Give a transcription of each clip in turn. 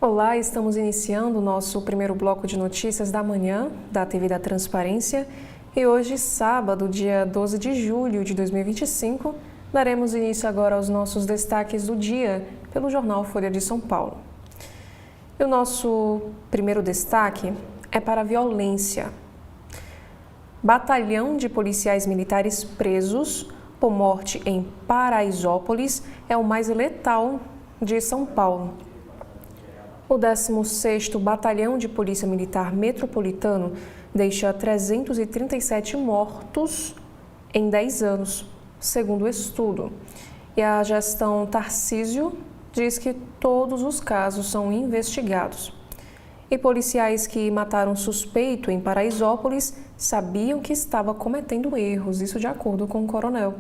Olá, estamos iniciando o nosso primeiro bloco de notícias da manhã da TV da Transparência e hoje, sábado, dia 12 de julho de 2025, daremos início agora aos nossos destaques do dia pelo jornal Folha de São Paulo. E o nosso primeiro destaque é para a violência. Batalhão de policiais militares presos por morte em Paraisópolis é o mais letal de São Paulo. O 16º Batalhão de Polícia Militar Metropolitano deixa 337 mortos em 10 anos, segundo o estudo. E a gestão Tarcísio diz que todos os casos são investigados. E policiais que mataram suspeito em Paraisópolis sabiam que estava cometendo erros, isso de acordo com o coronel.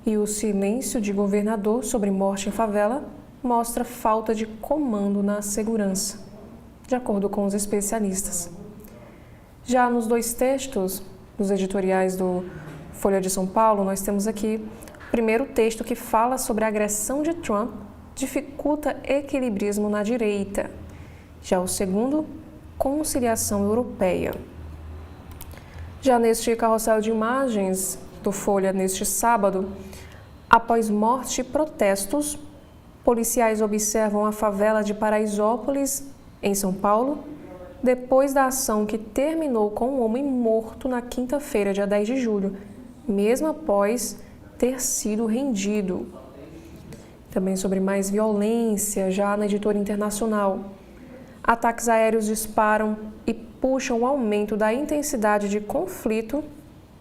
E o silêncio de governador sobre morte em favela mostra falta de comando na segurança, de acordo com os especialistas. Já nos dois textos dos editoriais do Folha de São Paulo, nós temos aqui o primeiro texto que fala sobre a agressão de Trump dificulta equilibrismo na direita. Já o segundo, conciliação europeia. Já neste carrossel de imagens do Folha neste sábado, após morte e protestos, policiais observam a favela de Paraisópolis, em São Paulo, depois da ação que terminou com um homem morto na quinta-feira, dia 10 de julho, mesmo após ter sido rendido. Também sobre mais violência, já na editora internacional. Ataques aéreos disparam e puxam o aumento da intensidade de conflito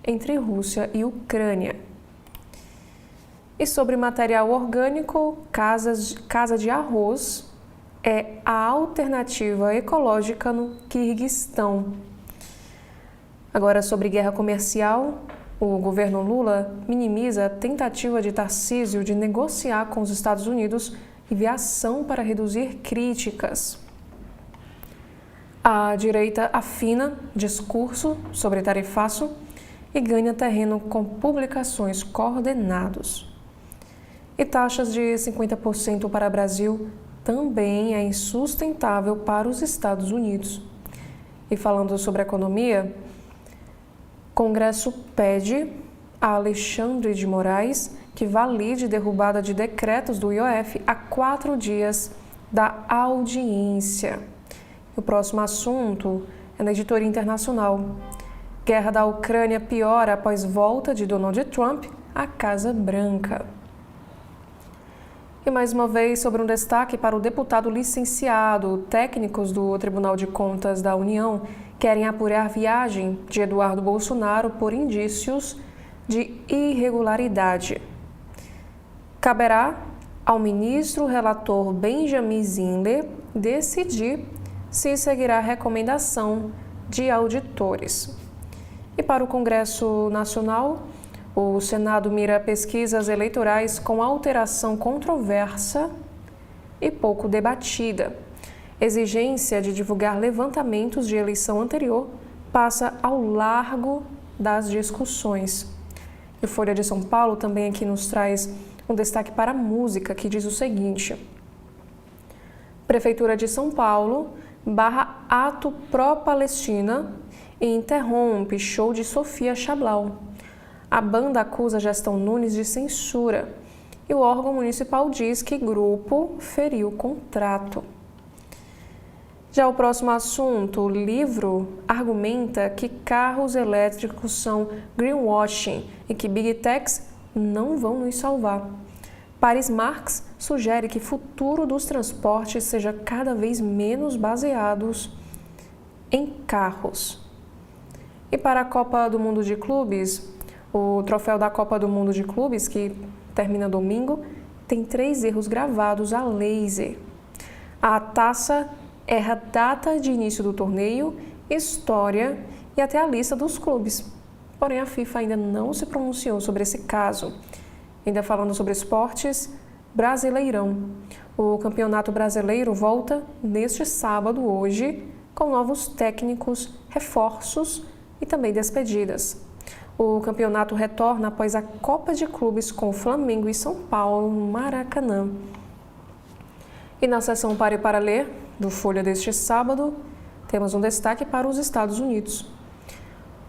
entre Rússia e Ucrânia. E sobre material orgânico, Casa de Arroz é a alternativa ecológica no Quirguistão. Agora, sobre guerra comercial, o governo Lula minimiza a tentativa de Tarcísio de negociar com os Estados Unidos e vê ação para reduzir críticas. A direita afina discurso sobre tarifaço e ganha terreno com publicações coordenados. E taxas de 50% para o Brasil também é insustentável para os Estados Unidos. E falando sobre economia, Congresso pede a Alexandre de Moraes que valide derrubada de decretos do IOF a 4 dias da audiência. O próximo assunto é na editoria internacional. Guerra da Ucrânia piora após volta de Donald Trump à Casa Branca. E mais uma vez sobre um destaque para o deputado licenciado. Técnicos do Tribunal de Contas da União querem apurar viagem de Eduardo Bolsonaro por indícios de irregularidade. Caberá ao ministro relator Benjamin Zindler decidir se seguirá a recomendação de auditores. E para o Congresso Nacional, o Senado mira pesquisas eleitorais com alteração controversa e pouco debatida. Exigência de divulgar levantamentos de eleição anterior passa ao largo das discussões. E Folha de São Paulo também aqui nos traz um destaque para a música, que diz o seguinte: Prefeitura de São Paulo barra ato pró-Palestina e interrompe show de Sofia Chablau. A banda acusa a gestão Nunes de censura e o órgão municipal diz que grupo feriu o contrato. Já o próximo assunto, o livro argumenta que carros elétricos são greenwashing e que Big Techs não vão nos salvar. Paris Marx sugere que o futuro dos transportes seja cada vez menos baseados em carros. E para a Copa do Mundo de Clubes, o troféu da Copa do Mundo de Clubes, que termina domingo, tem 3 erros gravados a laser. A taça erra data de início do torneio, história e até a lista dos clubes. Porém, a FIFA ainda não se pronunciou sobre esse caso. Ainda falando sobre esportes, Brasileirão. O Campeonato Brasileiro volta neste sábado, hoje, com novos técnicos, reforços e também despedidas. O campeonato retorna após a Copa de Clubes com Flamengo e São Paulo no Maracanã. E na seção Pare para Ler, do Folha deste sábado, temos um destaque para os Estados Unidos.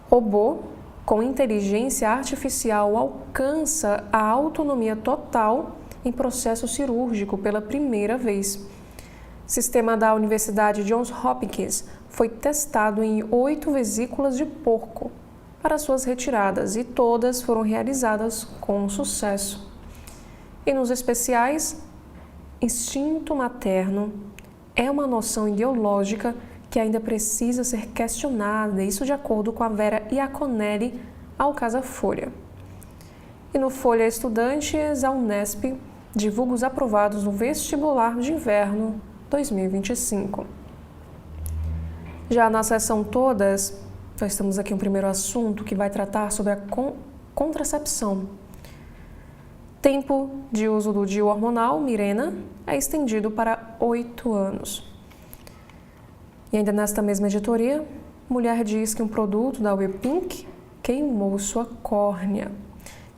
Robô com inteligência artificial alcança a autonomia total em processo cirúrgico pela primeira vez. Sistema da Universidade Johns Hopkins foi testado em 8 vesículas de porco para suas retiradas e todas foram realizadas com sucesso. E nos especiais, instinto materno é uma noção ideológica que ainda precisa ser questionada, isso de acordo com a Vera Iaconelli ao Casa Folha. E no Folha Estudantes, a Unesp divulga os aprovados no vestibular de inverno 2025. Já na seção Todas, nós temos aqui um primeiro assunto que vai tratar sobre a contracepção. Tempo de uso do DIU hormonal, Mirena, é estendido para 8 anos. E ainda nesta mesma editoria, mulher diz que um produto da Wepink queimou sua córnea.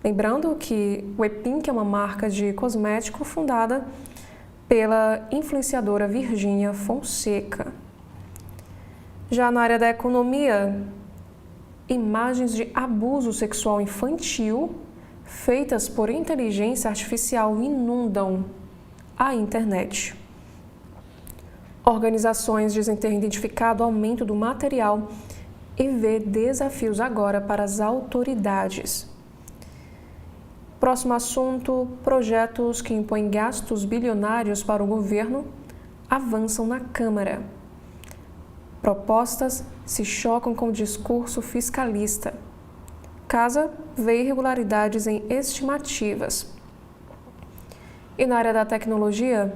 Lembrando que Wepink é uma marca de cosmético fundada pela influenciadora Virgínia Fonseca. Já na área da economia, imagens de abuso sexual infantil feitas por inteligência artificial inundam a internet. Organizações dizem ter identificado aumento do material e vê desafios agora para as autoridades. Próximo assunto: projetos que impõem gastos bilionários para o governo avançam na Câmara. Propostas se chocam com o discurso fiscalista. Casa vê irregularidades em estimativas. E na área da tecnologia,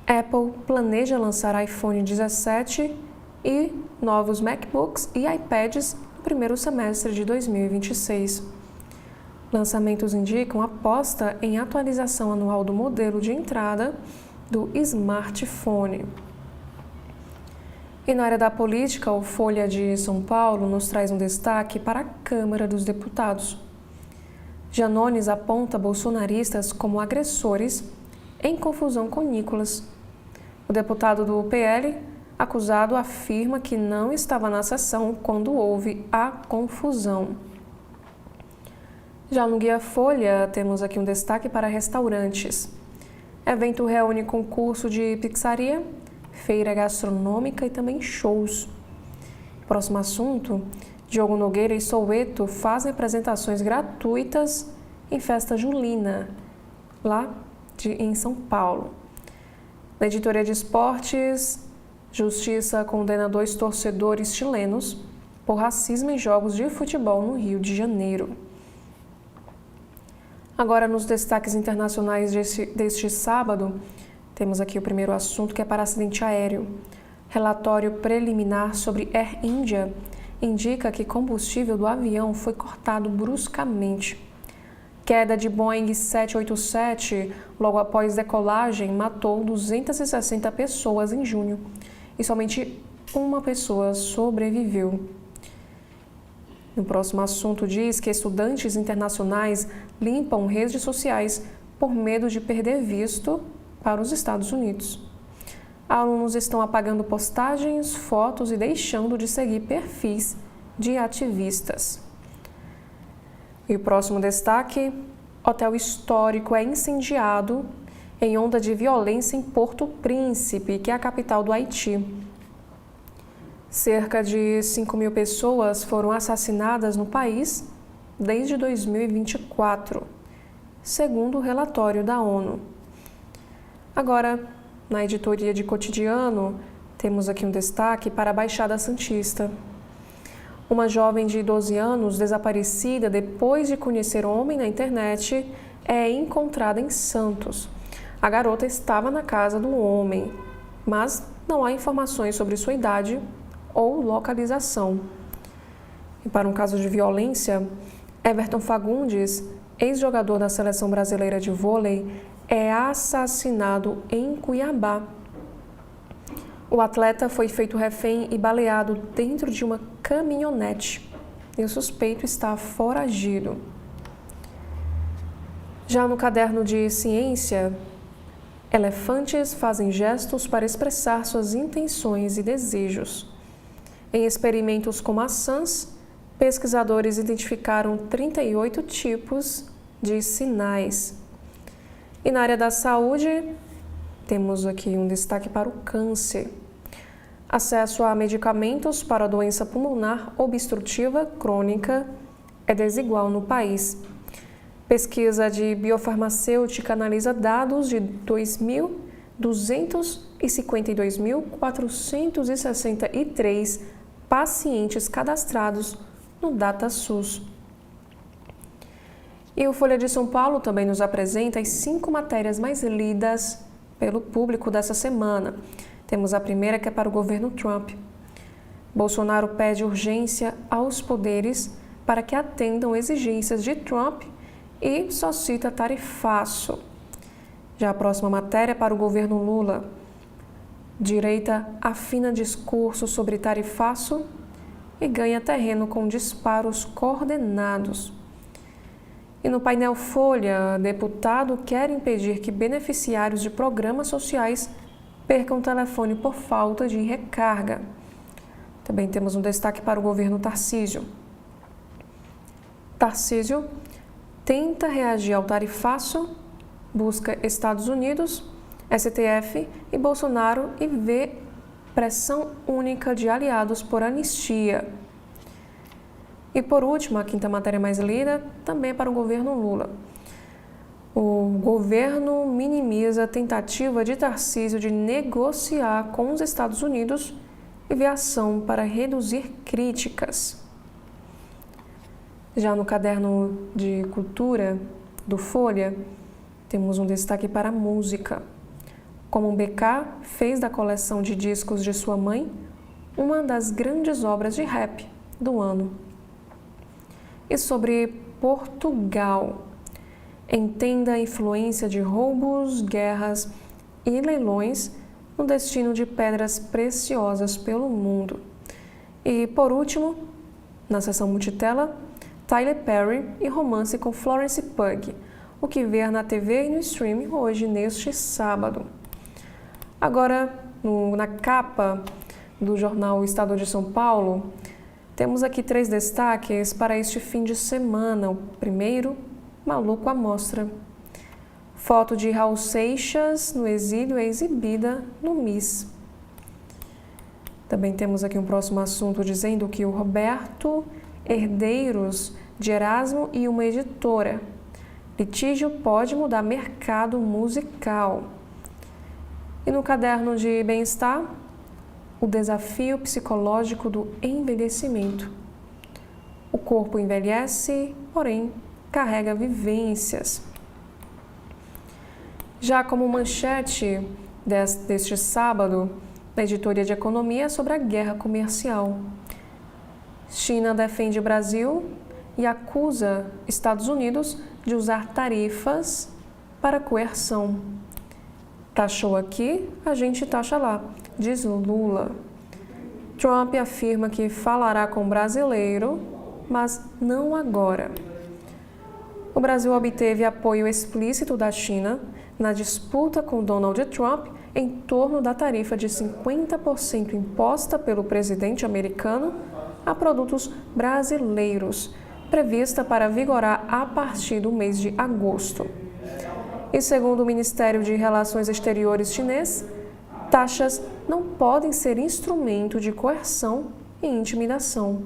Apple planeja lançar iPhone 17 e novos MacBooks e iPads no primeiro semestre de 2026. Lançamentos indicam aposta em atualização anual do modelo de entrada do smartphone. E na área da política, o Folha de São Paulo nos traz um destaque para a Câmara dos Deputados. Janones aponta bolsonaristas como agressores em confusão com Nicolas. O deputado do PL, acusado, afirma que não estava na sessão quando houve a confusão. Já no Guia Folha, temos aqui um destaque para restaurantes. Evento reúne concurso de pizzaria, feira gastronômica e também shows. Próximo assunto: Diogo Nogueira e Soweto fazem apresentações gratuitas em festa julina, lá em São Paulo. Na editoria de esportes, Justiça condena 2 torcedores chilenos por racismo em jogos de futebol no Rio de Janeiro. Agora, nos destaques internacionais deste sábado, temos aqui o primeiro assunto, que é para acidente aéreo. Relatório preliminar sobre Air India indica que combustível do avião foi cortado bruscamente. Queda de Boeing 787 logo após decolagem matou 260 pessoas em junho e somente uma pessoa sobreviveu. No próximo assunto diz que estudantes internacionais limpam redes sociais por medo de perder visto para os Estados Unidos. Alunos estão apagando postagens, fotos e deixando de seguir perfis de ativistas. E o próximo destaque: hotel histórico é incendiado em onda de violência em Porto Príncipe, que é a capital do Haiti. Cerca de 5.000 pessoas foram assassinadas no país desde 2024, segundo o relatório da ONU. Agora, na editoria de Cotidiano, temos aqui um destaque para a Baixada Santista. Uma jovem de 12 anos, desaparecida depois de conhecer homem na internet, é encontrada em Santos. A garota estava na casa do homem, mas não há informações sobre sua idade ou localização. E para um caso de violência, Everton Fagundes, ex-jogador da Seleção Brasileira de Vôlei, é assassinado em Cuiabá. O atleta foi feito refém e baleado dentro de uma caminhonete e o suspeito está foragido. Já no caderno de ciência, Elefantes fazem gestos para expressar suas intenções e desejos. Em experimentos com maçãs, pesquisadores identificaram 38 tipos de sinais. E na área da saúde, temos aqui um destaque para o câncer. Acesso a medicamentos para a doença pulmonar obstrutiva crônica é desigual no país. Pesquisa de biofarmacêutica analisa dados de 2.252.463 pacientes cadastrados no DataSUS. E o Folha de São Paulo também nos apresenta as 5 matérias mais lidas pelo público dessa semana. Temos a primeira, que é para o governo Trump. Bolsonaro pede urgência aos poderes para que atendam exigências de Trump e só cita tarifaço. Já a próxima matéria é para o governo Lula. Direita afina discurso sobre tarifaço e ganha terreno com disparos coordenados. E no painel Folha, deputado quer impedir que beneficiários de programas sociais percam o telefone por falta de recarga. Também temos um destaque para o governo Tarcísio. Tarcísio tenta reagir ao tarifaço, busca Estados Unidos, STF e Bolsonaro e vê pressão única de aliados por anistia. E por último, a quinta matéria mais lida, também é para o governo Lula. O governo minimiza a tentativa de Tarcísio de negociar com os Estados Unidos e vê ação para reduzir críticas. Já no caderno de cultura do Folha, temos um destaque para a música. Como o BK fez da coleção de discos de sua mãe uma das grandes obras de rap do ano. E sobre Portugal, entenda a influência de roubos, guerras e leilões no destino de pedras preciosas pelo mundo. E por último, na seção multitela, Tyler Perry e romance com Florence Pugh, o que ver na TV e no streaming hoje, neste sábado. Agora, na capa do jornal Estado de São Paulo, temos aqui 3 destaques para este fim de semana. O primeiro, Maluco à Mostra. Foto de Raul Seixas no exílio é exibida no MIS. Também temos aqui um próximo assunto dizendo que o Roberto, herdeiros de Erasmo e uma editora. Litígio pode mudar mercado musical. E no caderno de bem-estar, o desafio psicológico do envelhecimento. O corpo envelhece, porém, carrega vivências. Já como manchete deste sábado, na editoria de economia sobre a guerra comercial. China defende Brasil e acusa Estados Unidos de usar tarifas para coerção. Taxou aqui, a gente taxa lá, diz Lula. Trump afirma que falará com o brasileiro, mas não agora. O Brasil obteve apoio explícito da China na disputa com Donald Trump em torno da tarifa de 50% imposta pelo presidente americano a produtos brasileiros, prevista para vigorar a partir do mês de agosto. E segundo o Ministério de Relações Exteriores chinês, taxas não podem ser instrumento de coerção e intimidação.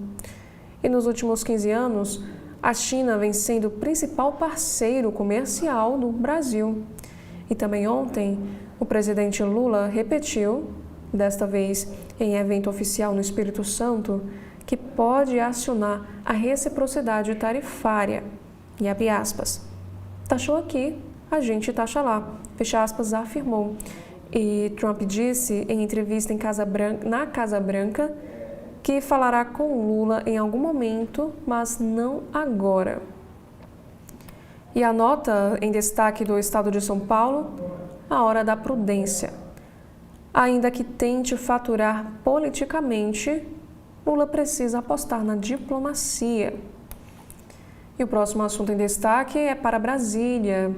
E nos últimos 15 anos, a China vem sendo o principal parceiro comercial do Brasil. E também ontem, o presidente Lula repetiu, desta vez em evento oficial no Espírito Santo, que pode acionar a reciprocidade tarifária. E abre aspas. Taxou aqui, a gente taxa lá. Fecha aspas, afirmou. E Trump disse em entrevista na Casa Branca que falará com Lula em algum momento, mas não agora. E a nota em destaque do Estado de São Paulo, a hora da prudência. Ainda que tente faturar politicamente, Lula precisa apostar na diplomacia. E o próximo assunto em destaque é para Brasília.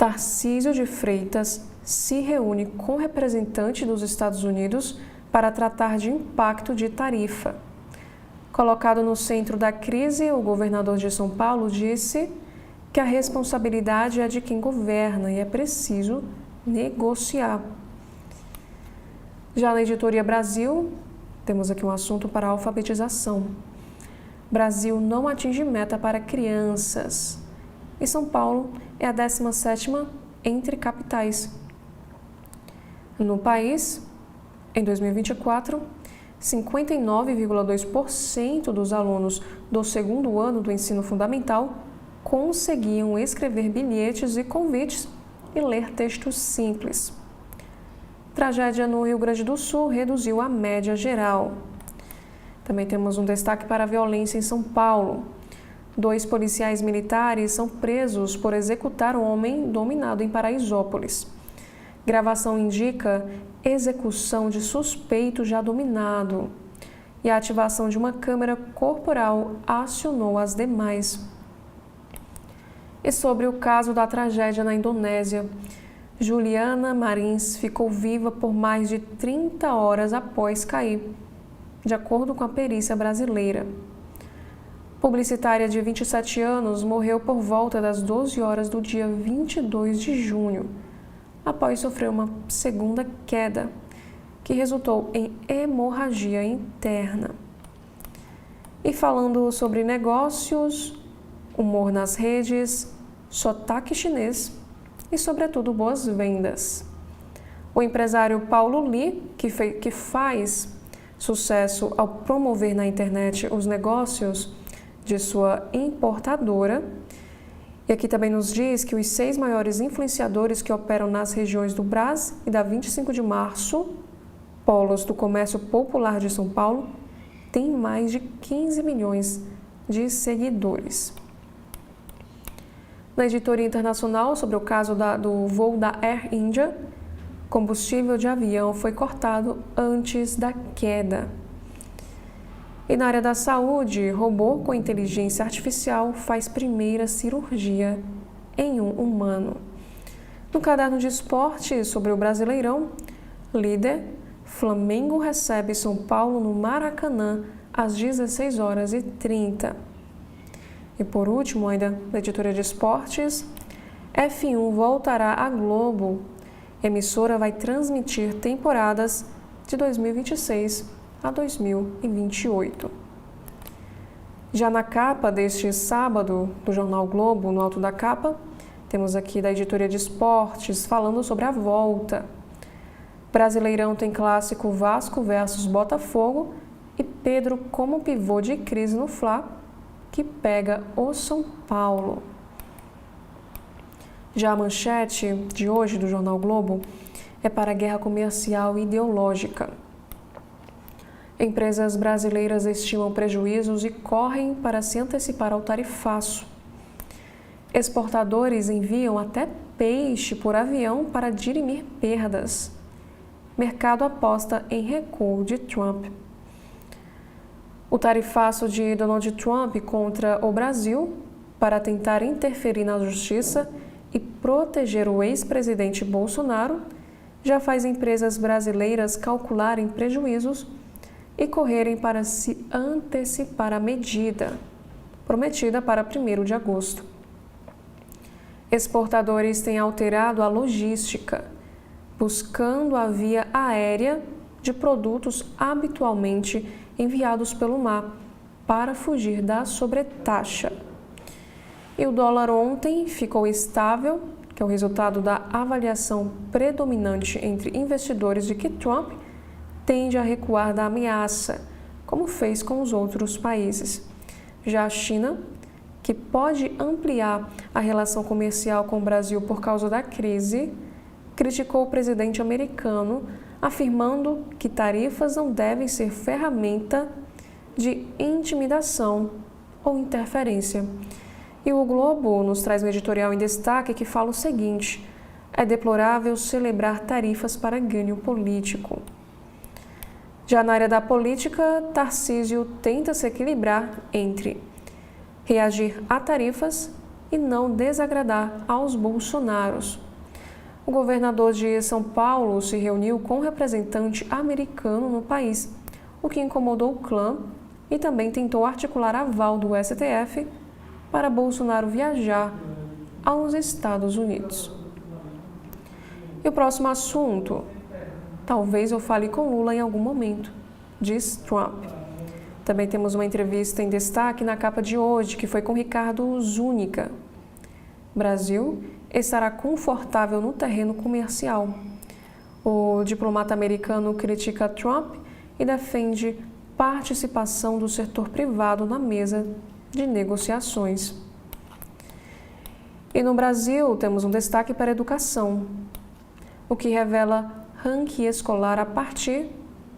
Tarcísio de Freitas se reúne com representante dos Estados Unidos para tratar de impacto de tarifa. Colocado no centro da crise, o governador de São Paulo disse que a responsabilidade é de quem governa e é preciso negociar. Já na Editoria Brasil, temos aqui um assunto para a alfabetização. Brasil não atinge meta para crianças. E São Paulo é a 17ª entre capitais. No país, em 2024, 59,2% dos alunos do segundo ano do ensino fundamental conseguiam escrever bilhetes e convites e ler textos simples. Tragédia no Rio Grande do Sul reduziu a média geral. Também temos um destaque para a violência em São Paulo. 2 policiais militares são presos por executar um homem dominado em Paraisópolis. Gravação indica execução de suspeito já dominado. E a ativação de uma câmera corporal acionou as demais. E sobre o caso da tragédia na Indonésia, Juliana Marins ficou viva por mais de 30 horas após cair, de acordo com a perícia brasileira. Publicitária de 27 anos morreu por volta das 12 horas do dia 22 de junho, após sofrer uma segunda queda, que resultou em hemorragia interna. E falando sobre negócios, humor nas redes, sotaque chinês e, sobretudo, boas vendas. O empresário Paulo Lee, que faz sucesso ao promover na internet os negócios de sua importadora, e aqui também nos diz que os 6 maiores influenciadores que operam nas regiões do Brás e da 25 de Março, polos do comércio popular de São Paulo, têm mais de 15 milhões de seguidores. Na editoria internacional, sobre o caso do voo da Air India, combustível de avião foi cortado antes da queda. E na área da saúde, robô com inteligência artificial faz primeira cirurgia em um humano. No caderno de esporte sobre o Brasileirão, líder, Flamengo recebe São Paulo no Maracanã às 16h30. E por último, ainda na editoria de esportes, F1 voltará à Globo. A emissora vai transmitir temporadas de 2026 a 2028. Já na capa deste sábado do Jornal Globo, no alto da capa, temos aqui da editoria de esportes falando sobre a volta. Brasileirão tem clássico Vasco versus Botafogo e Pedro como pivô de crise no Fla, que pega o São Paulo. Já a manchete de hoje do Jornal Globo é para a guerra comercial ideológica. Empresas brasileiras estimam prejuízos e correm para se antecipar ao tarifaço. Exportadores enviam até peixe por avião para dirimir perdas. Mercado aposta em recuo de Trump. O tarifaço de Donald Trump contra o Brasil para tentar interferir na justiça e proteger o ex-presidente Bolsonaro já faz empresas brasileiras calcularem prejuízos e correrem para se antecipar a medida, prometida para 1º de agosto. Exportadores têm alterado a logística, buscando a via aérea de produtos habitualmente enviados pelo mar para fugir da sobretaxa. E o dólar ontem ficou estável, que é o resultado da avaliação predominante entre investidores de que Trump tende a recuar da ameaça, como fez com os outros países. Já a China, que pode ampliar a relação comercial com o Brasil por causa da crise, criticou o presidente americano, afirmando que tarifas não devem ser ferramenta de intimidação ou interferência. E o Globo nos traz um editorial em destaque que fala o seguinte: é deplorável celebrar tarifas para ganho político. Já na área da política, Tarcísio tenta se equilibrar entre reagir a tarifas e não desagradar aos bolsonaros. O governador de São Paulo se reuniu com um representante americano no país, o que incomodou o clã e também tentou articular aval do STF para Bolsonaro viajar aos Estados Unidos. E o próximo assunto: talvez eu fale com Lula em algum momento, diz Trump. Também temos uma entrevista em destaque na capa de hoje, que foi com Ricardo Zúñiga. Brasil estará confortável no terreno comercial. O diplomata americano critica Trump e defende participação do setor privado na mesa de negociações. E no Brasil temos um destaque para a educação, o que revela ranking escolar a partir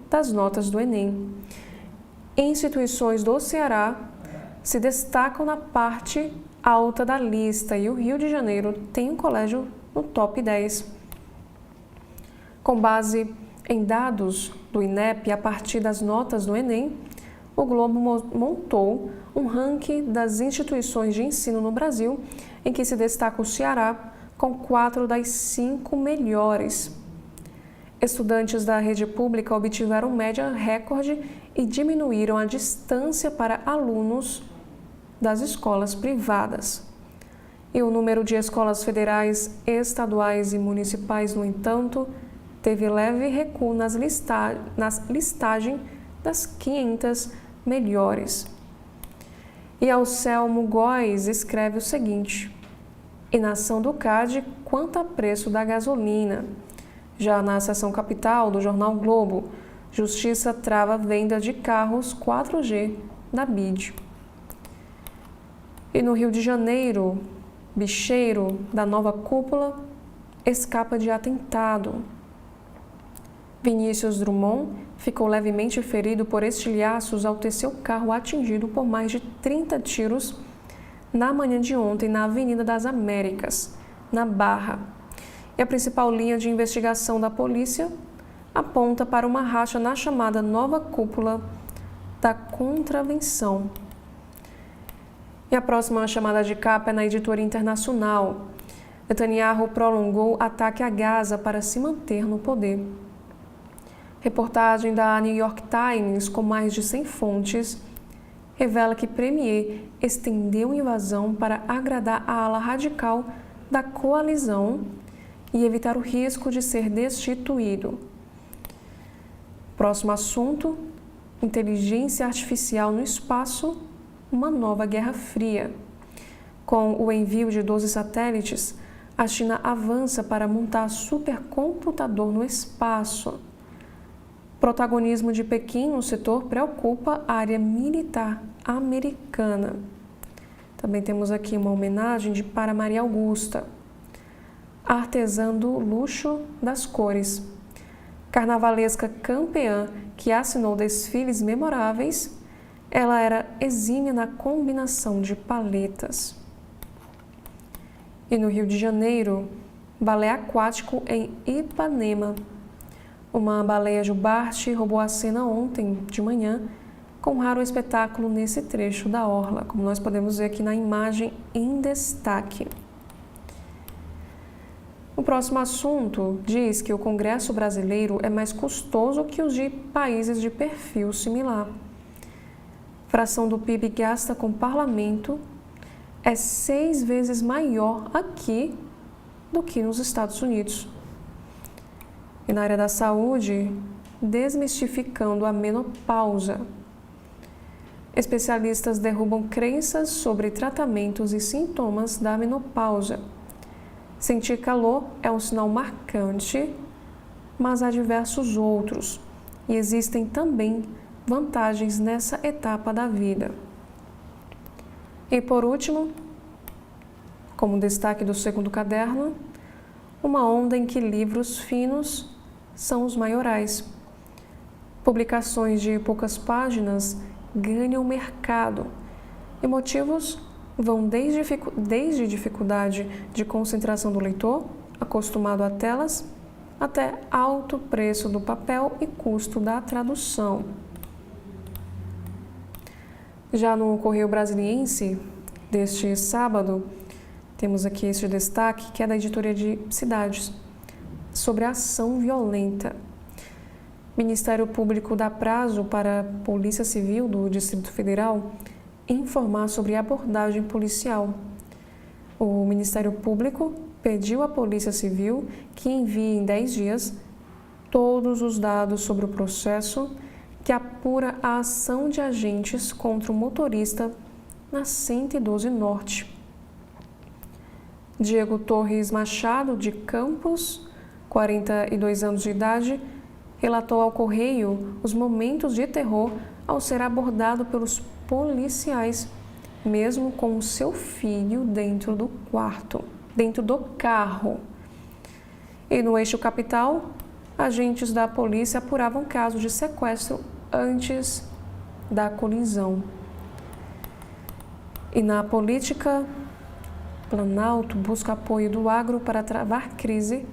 das notas do Enem. Instituições do Ceará se destacam na parte alta da lista e o Rio de Janeiro tem um colégio no top 10. Com base em dados do INEP a partir das notas do Enem, o Globo montou um ranking das instituições de ensino no Brasil, em que se destaca o Ceará com 4 das 5 melhores. Estudantes da rede pública obtiveram média recorde e diminuíram a distância para alunos das escolas privadas. E o número de escolas federais, estaduais e municipais, no entanto, teve leve recuo na listagem das 500 melhores. E Anselmo Góes escreve o seguinte: inação do CAD quanto a preço da gasolina. Já na seção capital do jornal Globo, Justiça trava venda de carros 4G da BID. E no Rio de Janeiro, bicheiro da nova cúpula escapa de atentado. Vinícius Drummond ficou levemente ferido por estilhaços ao ter seu carro atingido por mais de 30 tiros na manhã de ontem na Avenida das Américas, na Barra. E a principal linha de investigação da polícia aponta para uma racha na chamada nova cúpula da contravenção. E a próxima chamada de capa é na editoria internacional. Netanyahu prolongou ataque a Gaza para se manter no poder. Reportagem da New York Times, com mais de 100 fontes, revela que Premier estendeu a invasão para agradar a ala radical da coalizão e evitar o risco de ser destituído. Próximo assunto: inteligência artificial no espaço, uma nova guerra fria. Com o envio de 12 satélites, a China avança para montar supercomputador no espaço. Protagonismo de Pequim no setor preocupa a área militar americana. Também temos aqui uma homenagem para Maria Augusta, artesã do luxo das cores. Carnavalesca campeã que assinou desfiles memoráveis, ela era exímia na combinação de paletas. E no Rio de Janeiro, balé aquático em Ipanema. Uma baleia jubarte roubou a cena ontem de manhã, com um raro espetáculo nesse trecho da orla, como nós podemos ver aqui na imagem em destaque. O próximo assunto diz que o Congresso brasileiro é mais custoso que os de países de perfil similar. Fração do PIB gasta com parlamento é 6 vezes maior aqui do que nos Estados Unidos. E na área da saúde, desmistificando a menopausa. Especialistas derrubam crenças sobre tratamentos e sintomas da menopausa. Sentir calor é um sinal marcante, mas há diversos outros, e existem também vantagens nessa etapa da vida. E por último, como destaque do segundo caderno, uma onda em que livros finos são os maiorais. Publicações de poucas páginas ganham mercado e motivos vão desde dificuldade de concentração do leitor, acostumado a telas, até alto preço do papel e custo da tradução. Já no Correio Brasiliense, deste sábado, Temos aqui este destaque, que é da editoria de Cidades, sobre a ação violenta. Ministério Público dá prazo para a Polícia Civil do Distrito Federal informar sobre abordagem policial. O Ministério Público pediu à Polícia Civil que envie em 10 dias todos os dados sobre o processo que apura a ação de agentes contra o motorista na 112 Norte. Diego Torres Machado, de Campos, 42 anos de idade, relatou ao Correio os momentos de terror ao ser abordado pelos policiais, mesmo com o seu filho dentro do carro. E no eixo capital, agentes da polícia apuravam casos de sequestro antes da colisão. E na política, Planalto busca apoio do agro para travar crise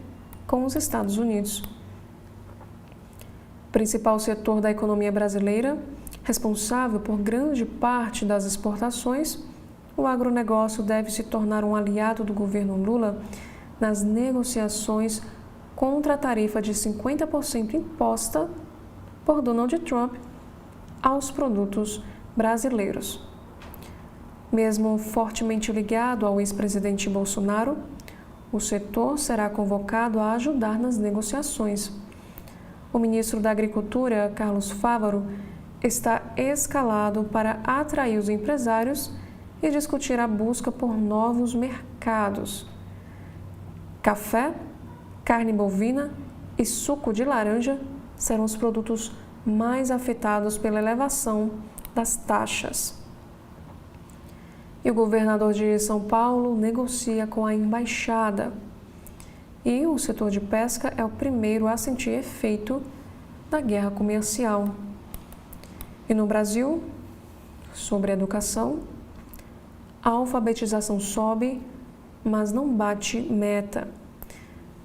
com os Estados Unidos. Principal setor da economia brasileira, responsável por grande parte das exportações, o agronegócio deve se tornar um aliado do governo Lula nas negociações contra a tarifa de 50% imposta por Donald Trump aos produtos brasileiros. Mesmo fortemente ligado ao ex-presidente Bolsonaro, o setor será convocado a ajudar nas negociações. O ministro da Agricultura, Carlos Fávaro, está escalado para atrair os empresários e discutir a busca por novos mercados. Café, carne bovina e suco de laranja serão os produtos mais afetados pela elevação das taxas. E o governador de São Paulo negocia com a embaixada. E o setor de pesca é o primeiro a sentir efeito da guerra comercial. E no Brasil, sobre educação, a alfabetização sobe, mas não bate meta.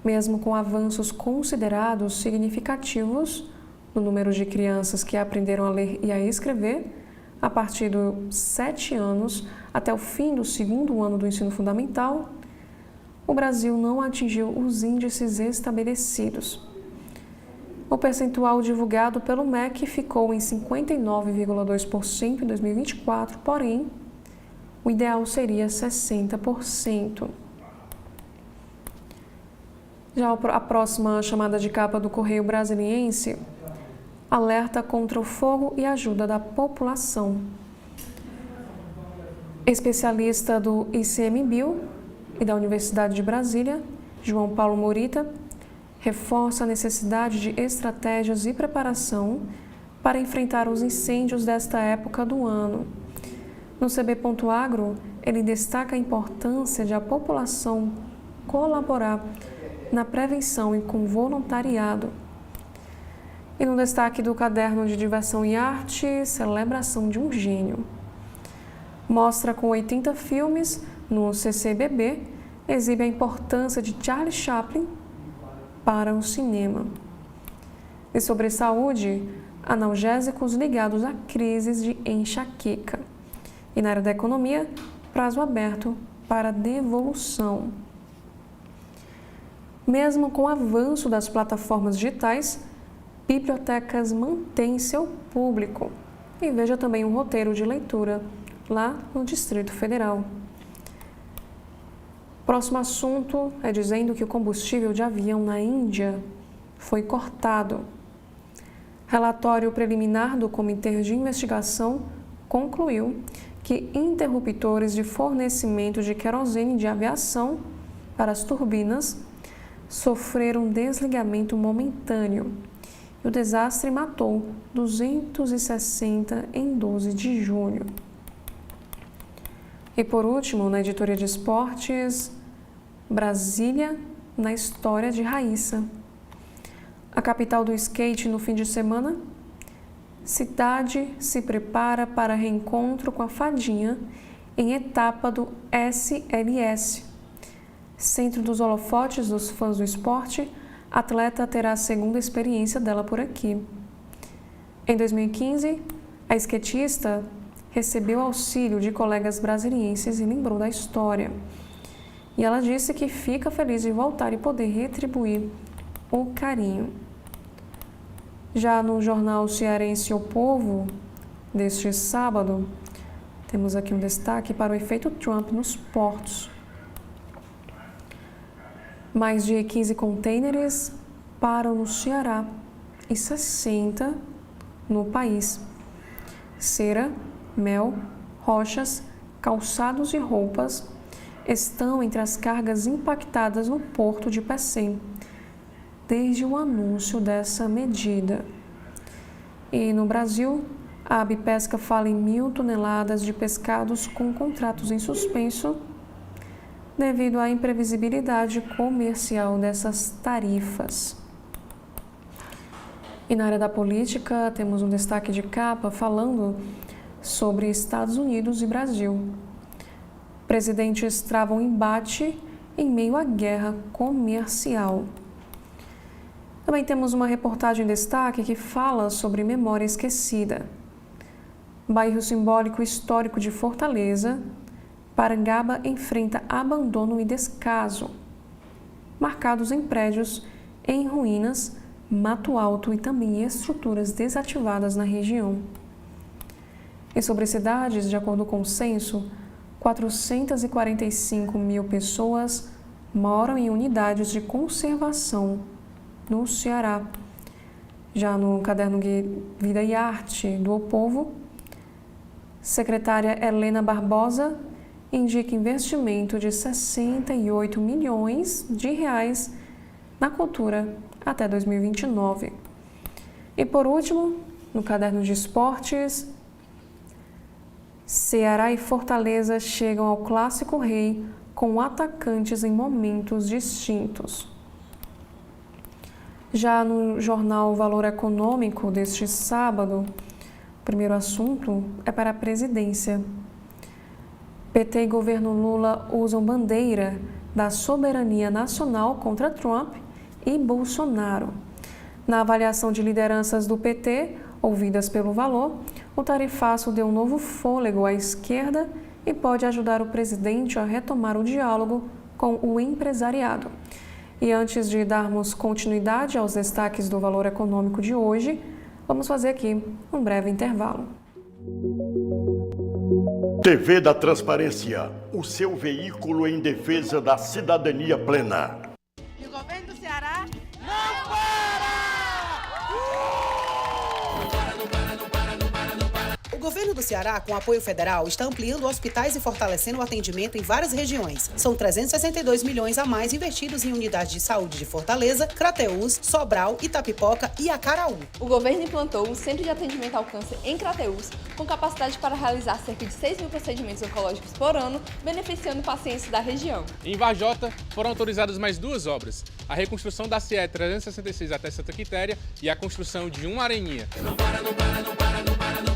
Mesmo com avanços considerados significativos no número de crianças que aprenderam a ler e a escrever, a partir dos 7 anos até o fim do 2º ano do ensino fundamental, o Brasil não atingiu os índices estabelecidos. O percentual divulgado pelo MEC ficou em 59,2% em 2024, porém, o ideal seria 60%. Já a próxima chamada de capa do Correio Brasiliense alerta contra o fogo e ajuda da população. Especialista do ICMBio e da Universidade de Brasília, João Paulo Morita, reforça a necessidade de estratégias e preparação para enfrentar os incêndios desta época do ano. No CB.agro, ele destaca a importância de a população colaborar na prevenção e com voluntariado. E no destaque do caderno de diversão e arte, celebração de um gênio. Mostra com 80 filmes no CCBB, exibe a importância de Charlie Chaplin para o cinema. E sobre saúde, analgésicos ligados a crises de enxaqueca. E na área da economia, prazo aberto para devolução. Mesmo com o avanço das plataformas digitais, bibliotecas mantêm seu público. E veja também um roteiro de leitura lá no Distrito Federal. Próximo assunto é dizendo que o combustível de avião na Índia foi cortado. Relatório preliminar do Comitê de Investigação concluiu que interruptores de fornecimento de querosene de aviação para as turbinas sofreram desligamento momentâneo. E o desastre matou 260 em 12 de junho. E por último, na editoria de esportes, Brasília na história de Raíssa. A capital do skate no fim de semana, cidade se prepara para reencontro com a fadinha em etapa do SLS. Centro dos holofotes dos fãs do esporte, a atleta terá a segunda experiência dela por aqui. Em 2015, a skatista recebeu auxílio de colegas brasilienses e lembrou da história. E ela disse que fica feliz de voltar e poder retribuir o carinho. Já no jornal cearense O Povo, deste sábado, temos aqui um destaque para o efeito Trump nos portos. Mais de 15 contêineres param no Ceará e 60 no país. Cera, mel, rochas, calçados e roupas estão entre as cargas impactadas no porto de Pecém, desde o anúncio dessa medida. E no Brasil, a Abipesca fala em 1.000 toneladas de pescados com contratos em suspenso devido à imprevisibilidade comercial dessas tarifas. E na área da política, temos um destaque de capa falando sobre Estados Unidos e Brasil. Presidentes travam embate em meio à guerra comercial. Também temos uma reportagem em destaque que fala sobre memória esquecida. Bairro simbólico histórico de Fortaleza, Parangaba enfrenta abandono e descaso, marcados em prédios em ruínas, mato alto e também estruturas desativadas na região. E sobre cidades, de acordo com o censo, 445 mil pessoas moram em unidades de conservação no Ceará. Já no caderno Vida e Arte do O Povo, secretária Helena Barbosa indica investimento de 68 milhões de reais na cultura até 2029. E por último, no caderno de esportes, Ceará e Fortaleza chegam ao Clássico Rei com atacantes em momentos distintos. Já no jornal Valor Econômico deste sábado, o primeiro assunto é para a presidência. PT e governo Lula usam bandeira da soberania nacional contra Trump e Bolsonaro. Na avaliação de lideranças do PT, ouvidas pelo Valor, o tarifaço deu um novo fôlego à esquerda e pode ajudar o presidente a retomar o diálogo com o empresariado. E antes de darmos continuidade aos destaques do Valor Econômico de hoje, vamos fazer aqui um breve intervalo. TV da Transparência, o seu veículo em defesa da cidadania plena. E o governo do Ceará não para! O governo do Ceará, com apoio federal, está ampliando hospitais e fortalecendo o atendimento em várias regiões. São 362 milhões a mais investidos em unidades de saúde de Fortaleza, Crateús, Sobral, Itapipoca e Acaraú. O governo implantou um centro de atendimento ao câncer em Crateús, com capacidade para realizar cerca de 6 mil procedimentos oncológicos por ano, beneficiando pacientes da região. Em Varjota, foram autorizadas mais 2 obras: a reconstrução da CE 366 até Santa Quitéria e a construção de uma areninha.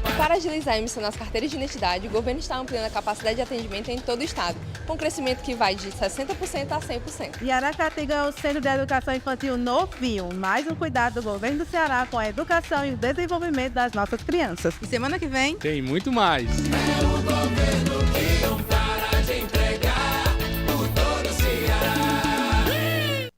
E para agilizar a emissão das carteiras de identidade, o governo está ampliando a capacidade de atendimento em todo o estado, com crescimento que vai de 60% a 100%. E Aracati ganhou o Centro de Educação Infantil novinho, mais um cuidado do governo do Ceará com a educação e o desenvolvimento das nossas crianças. E semana que vem Tem muito mais. É o governo que não para de entregar por todo o Ceará.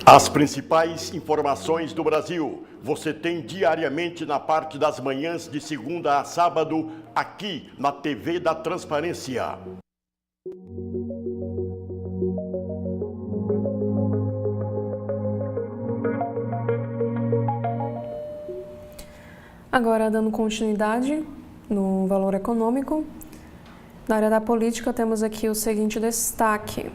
As principais informações do Brasil você tem diariamente na parte das manhãs de segunda a sábado, aqui na TV da Transparência. Agora, dando continuidade no Valor Econômico, na área da política temos aqui o seguinte destaque.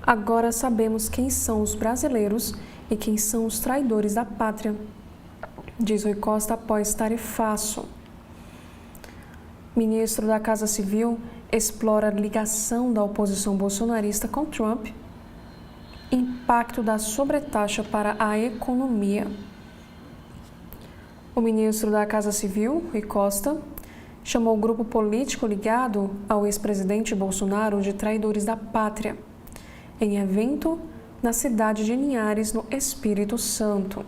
Agora sabemos quem são os brasileiros e quem são os traidores da pátria, diz Rui Costa após tarifaço. Ministro da Casa Civil explora a ligação da oposição bolsonarista com Trump, impacto da sobretaxa para a economia. O ministro da Casa Civil, Rui Costa, chamou o grupo político ligado ao ex-presidente Bolsonaro de traidores da pátria, em evento na cidade de Linhares, no Espírito Santo.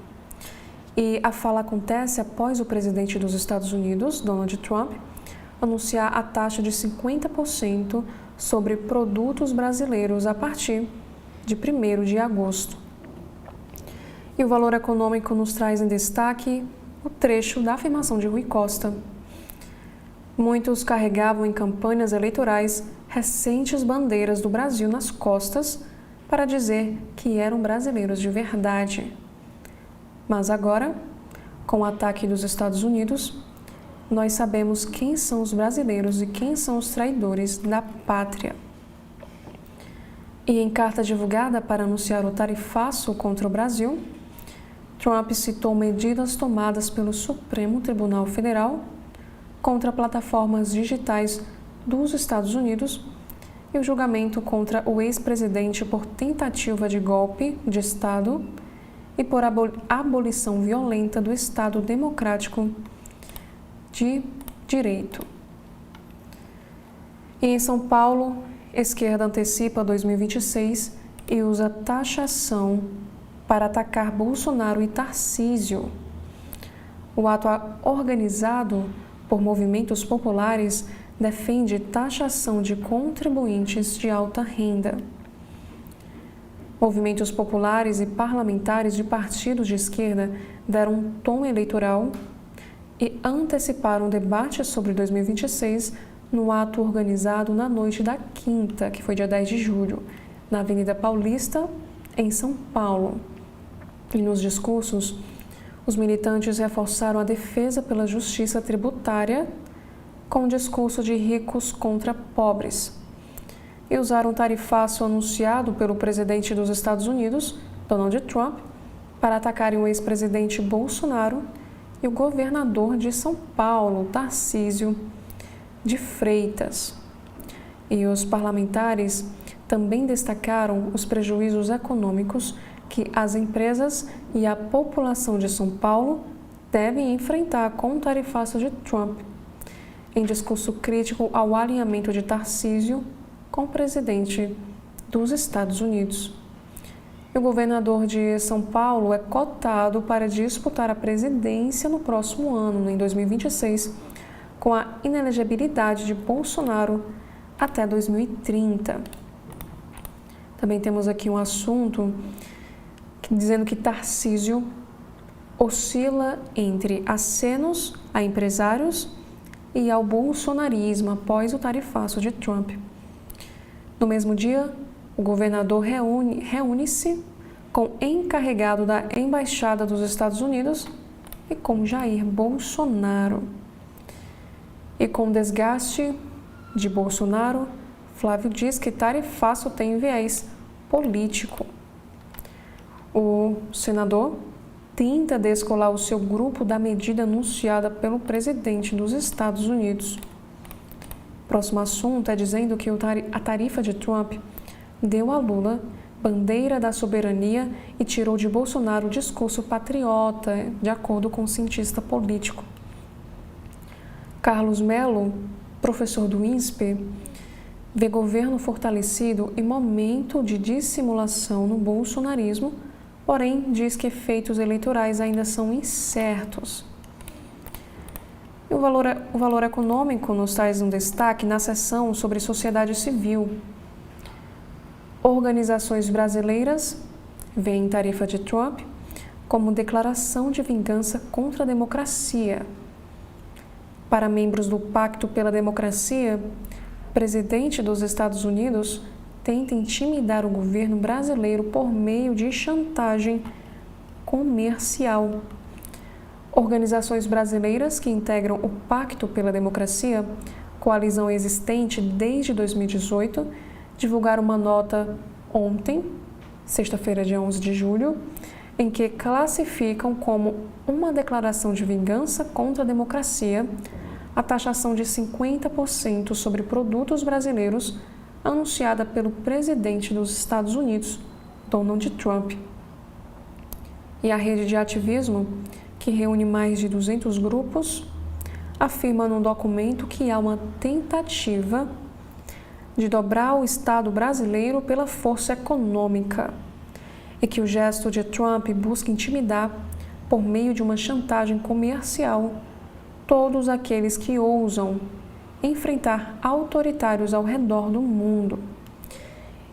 E a fala acontece após o presidente dos Estados Unidos, Donald Trump, anunciar a taxa de 50% sobre produtos brasileiros a partir de 1º de agosto. E o Valor Econômico nos traz em destaque o trecho da afirmação de Rui Costa. Muitos carregavam em campanhas eleitorais recentes bandeiras do Brasil nas costas para dizer que eram brasileiros de verdade. Mas agora, com o ataque dos Estados Unidos, nós sabemos quem são os brasileiros e quem são os traidores da pátria. E em carta divulgada para anunciar o tarifaço contra o Brasil, Trump citou medidas tomadas pelo Supremo Tribunal Federal contra plataformas digitais dos Estados Unidos e o julgamento contra o ex-presidente por tentativa de golpe de Estado e por abolição violenta do Estado Democrático de Direito. E em São Paulo, esquerda antecipa 2026 e usa taxação para atacar Bolsonaro e Tarcísio. O ato organizado por movimentos populares defende taxação de contribuintes de alta renda. Movimentos populares e parlamentares de partidos de esquerda deram um tom eleitoral e anteciparam o debate sobre 2026 no ato organizado na noite da quinta, que foi dia 10 de julho, na Avenida Paulista, em São Paulo. E nos discursos, os militantes reforçaram a defesa pela justiça tributária com o discurso de ricos contra pobres e usaram o tarifaço anunciado pelo presidente dos Estados Unidos, Donald Trump, para atacarem o ex-presidente Bolsonaro e o governador de São Paulo, Tarcísio de Freitas. E os parlamentares também destacaram os prejuízos econômicos que as empresas e a população de São Paulo devem enfrentar com o tarifaço de Trump, em discurso crítico ao alinhamento de Tarcísio com o presidente dos Estados Unidos. E o governador de São Paulo é cotado para disputar a presidência no próximo ano, em 2026, com a inelegibilidade de Bolsonaro até 2030. Também temos aqui um assunto dizendo que Tarcísio oscila entre acenos a empresários e ao bolsonarismo após o tarifaço de Trump. No mesmo dia, o governador reúne-se com o encarregado da Embaixada dos Estados Unidos e com Jair Bolsonaro. E com o desgaste de Bolsonaro, Flávio diz que tarifaço tem viés político. O senador tenta descolar o seu grupo da medida anunciada pelo presidente dos Estados Unidos. O próximo assunto é dizendo que a tarifa de Trump deu a Lula bandeira da soberania e tirou de Bolsonaro o discurso patriota, de acordo com o cientista político. Carlos Melo, professor do INSPER, vê governo fortalecido em momento de dissimulação no bolsonarismo, porém diz que efeitos eleitorais ainda são incertos. E o valor econômico nos traz um destaque na seção sobre sociedade civil. Organizações brasileiras veem tarifa de Trump como declaração de vingança contra a democracia. Para membros do Pacto pela Democracia, o presidente dos Estados Unidos tenta intimidar o governo brasileiro por meio de chantagem comercial. Organizações brasileiras que integram o Pacto pela Democracia, coalizão existente desde 2018, divulgaram uma nota ontem, sexta-feira, dia 11 de julho, em que classificam como uma declaração de vingança contra a democracia a taxação de 50% sobre produtos brasileiros anunciada pelo presidente dos Estados Unidos, Donald Trump. E a rede de ativismo, que reúne mais de 200 grupos, afirma num documento que há uma tentativa de dobrar o Estado brasileiro pela força econômica e que o gesto de Trump busca intimidar, por meio de uma chantagem comercial, todos aqueles que ousam enfrentar autoritários ao redor do mundo.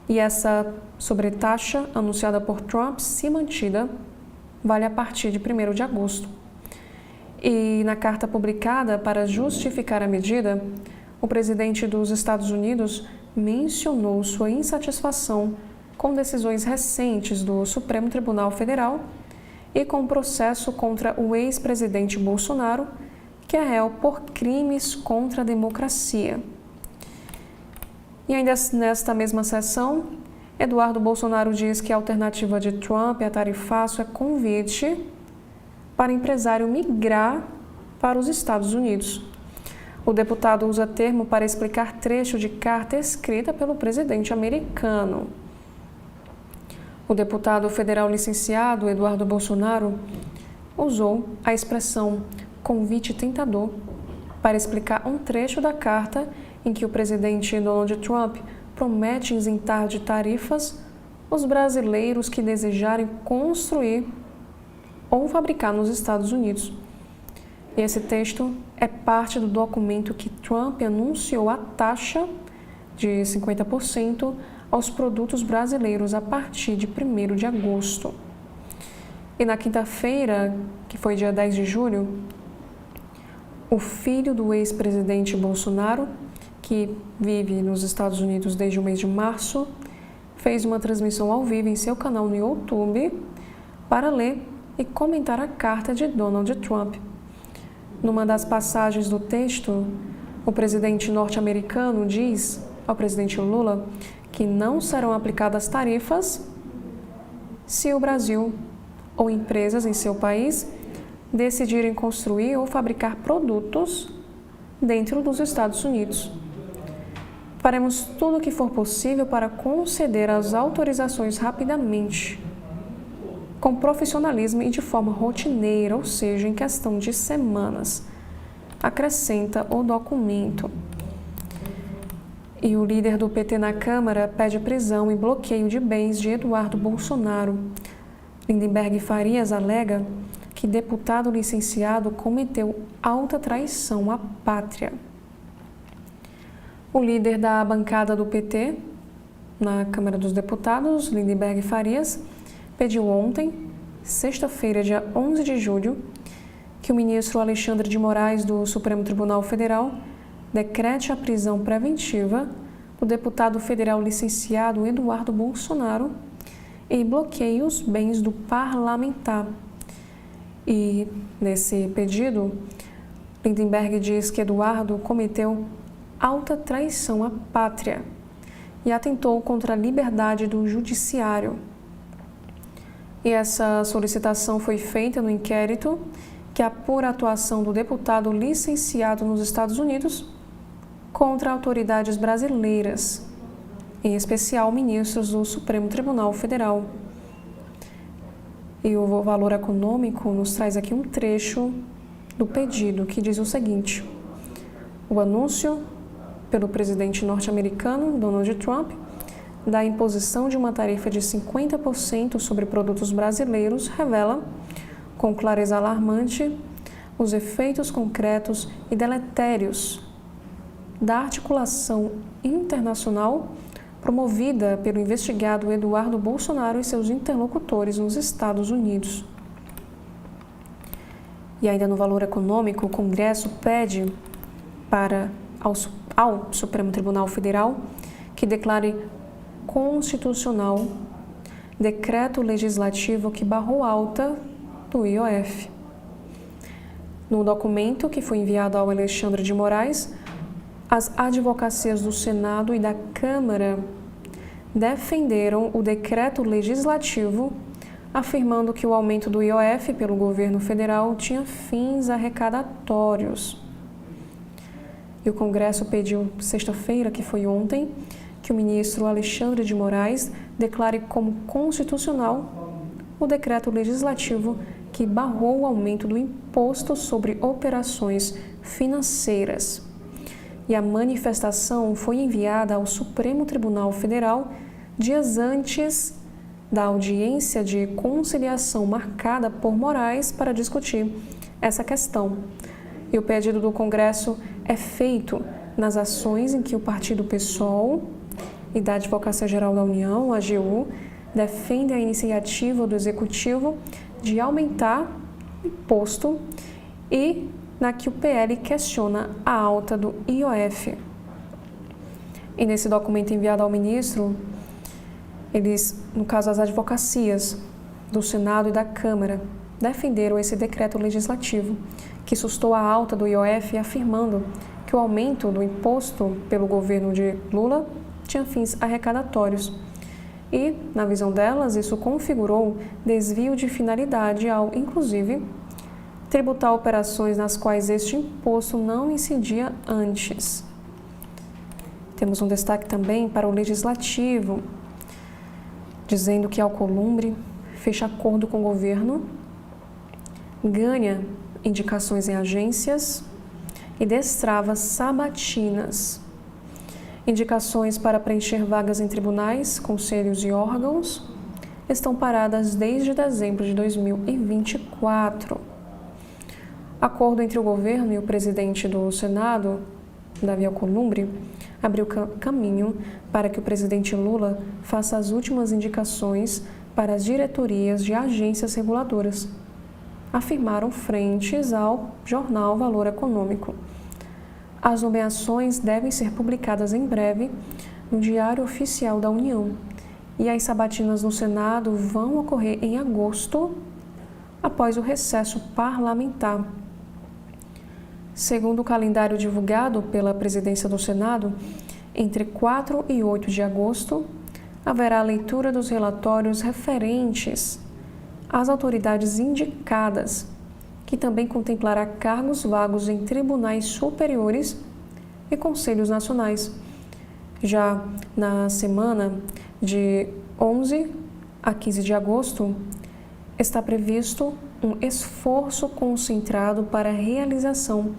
E essa sobretaxa anunciada por Trump, se mantida, vale a partir de 1º de agosto. E na carta publicada para justificar a medida, o presidente dos Estados Unidos mencionou sua insatisfação com decisões recentes do Supremo Tribunal Federal e com o processo contra o ex-presidente Bolsonaro, que é réu por crimes contra a democracia. E ainda nesta mesma sessão, Eduardo Bolsonaro diz que a alternativa de Trump a tarifaço é convite para empresário migrar para os Estados Unidos. O deputado usa termo para explicar trecho de carta escrita pelo presidente americano. O deputado federal licenciado Eduardo Bolsonaro usou a expressão convite tentador para explicar um trecho da carta em que o presidente Donald Trump promete isentar de tarifas os brasileiros que desejarem construir ou fabricar nos Estados Unidos. E esse texto é parte do documento que Trump anunciou a taxa de 50% aos produtos brasileiros a partir de 1º de agosto. E na quinta-feira, que foi dia 10 de julho, o filho do ex-presidente Bolsonaro, que vive nos Estados Unidos desde o mês de março, fez uma transmissão ao vivo em seu canal no YouTube para ler e comentar a carta de Donald Trump. Numa das passagens do texto, o presidente norte-americano diz ao presidente Lula que não serão aplicadas tarifas se o Brasil ou empresas em seu país decidirem construir ou fabricar produtos dentro dos Estados Unidos. Faremos tudo o que for possível para conceder as autorizações rapidamente, com profissionalismo e de forma rotineira, ou seja, em questão de semanas, acrescenta o documento. E o líder do PT na Câmara pede prisão e bloqueio de bens de Eduardo Bolsonaro. Lindenberg Farias alega que deputado licenciado cometeu alta traição à pátria. O líder da bancada do PT na Câmara dos Deputados, Lindenberg Farias, pediu ontem, sexta-feira, dia 11 de julho, que o ministro Alexandre de Moraes, do Supremo Tribunal Federal, decrete a prisão preventiva do deputado federal licenciado Eduardo Bolsonaro e bloqueie os bens do parlamentar. E, nesse pedido, Lindenberg diz que Eduardo cometeu alta traição à pátria e atentou contra a liberdade do judiciário. E essa solicitação foi feita no inquérito que apura a atuação do deputado licenciado nos Estados Unidos contra autoridades brasileiras, em especial ministros do Supremo Tribunal Federal. E o Valor Econômico nos traz aqui um trecho do pedido que diz o seguinte: o anúncio pelo presidente norte-americano Donald Trump da imposição de uma tarifa de 50% sobre produtos brasileiros revela, com clareza alarmante, os efeitos concretos e deletérios da articulação internacional promovida pelo investigado Eduardo Bolsonaro e seus interlocutores nos Estados Unidos. E ainda no Valor Econômico, o Congresso pede ao Supremo Tribunal Federal que declare constitucional decreto legislativo que barrou alta do IOF. No documento que foi enviado ao Alexandre de Moraes, as advocacias do Senado e da Câmara defenderam o decreto legislativo, afirmando que o aumento do IOF pelo governo federal tinha fins arrecadatórios. E o Congresso pediu, sexta-feira, que foi ontem, que o ministro Alexandre de Moraes declare como constitucional o decreto legislativo que barrou o aumento do imposto sobre operações financeiras. E a manifestação foi enviada ao Supremo Tribunal Federal dias antes da audiência de conciliação marcada por Moraes para discutir essa questão. E o pedido do Congresso é feito nas ações em que o partido PSOL e da Advocacia Geral da União, AGU, defendem a iniciativa do Executivo de aumentar o imposto e na que o PL questiona a alta do IOF. E nesse documento enviado ao ministro, eles, no caso as advocacias do Senado e da Câmara, defenderam esse decreto legislativo que sustou a alta do IOF, afirmando que o aumento do imposto pelo governo de Lula tinha fins arrecadatórios. E, na visão delas, isso configurou desvio de finalidade ao, inclusive, tributar operações nas quais este imposto não incidia antes. Temos um destaque também para o Legislativo, dizendo que Alcolumbre fecha acordo com o governo, ganha indicações em agências e destrava sabatinas. Indicações para preencher vagas em tribunais, conselhos e órgãos estão paradas desde dezembro de 2024. Acordo entre o governo e o presidente do Senado, Davi Alcolumbre, abriu caminho para que o presidente Lula faça as últimas indicações para as diretorias de agências reguladoras, afirmaram frentes ao jornal Valor Econômico. As nomeações devem ser publicadas em breve no Diário Oficial da União e as sabatinas no Senado vão ocorrer em agosto, após o recesso parlamentar. Segundo o calendário divulgado pela presidência do Senado, entre 4 e 8 de agosto, haverá a leitura dos relatórios referentes às autoridades indicadas, que também contemplará cargos vagos em tribunais superiores e conselhos nacionais. Já na semana de 11 a 15 de agosto, está previsto um esforço concentrado para a realização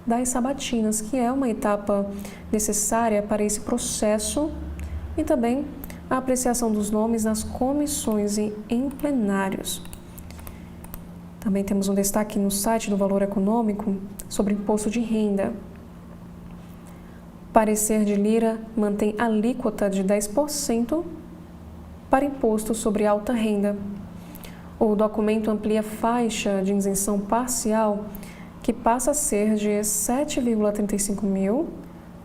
das sabatinas, que é uma etapa necessária para esse processo, e também a apreciação dos nomes nas comissões e em plenários. Também temos um destaque no site do Valor Econômico sobre imposto de renda. Parecer de Lira mantém alíquota de 10% para imposto sobre alta renda. O documento amplia a faixa de isenção parcial, que passa a ser de 7,35 mil,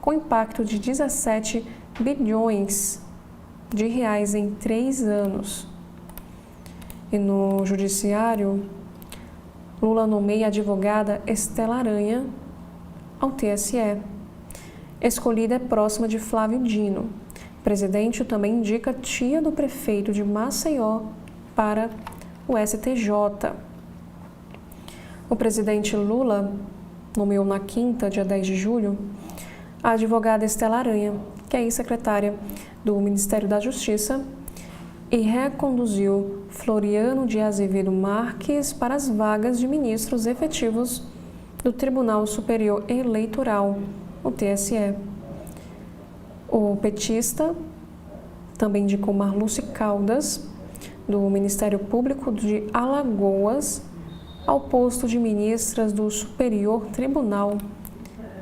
com impacto de 17 bilhões de reais em 3 anos. E no Judiciário, Lula nomeia a advogada Estela Aranha ao TSE. Escolhida é próxima de Flávio Dino. O presidente também indica tia do prefeito de Maceió para o STJ. O presidente Lula nomeou na quinta, dia 10 de julho, a advogada Estela Aranha, que é ex-secretária do Ministério da Justiça, e reconduziu Floriano de Azevedo Marques para as vagas de ministros efetivos do Tribunal Superior Eleitoral, o TSE. O petista também indicou Marluce Caldas, do Ministério Público de Alagoas, ao posto de ministras do Superior Tribunal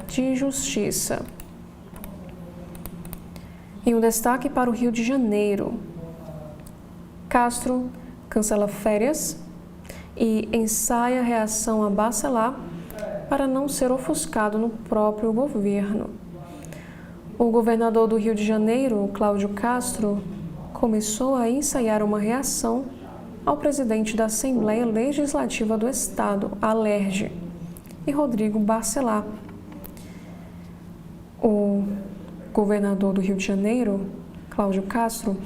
de Justiça. E um destaque para o Rio de Janeiro. Castro cancela férias e ensaia reação a Bacelar para não ser ofuscado no próprio governo. O governador do Rio de Janeiro, Cláudio Castro, começou a ensaiar uma reação ao presidente da Assembleia Legislativa do Estado, ALERJ, e Rodrigo Bacelar. O governador do Rio de Janeiro, Cláudio Castro,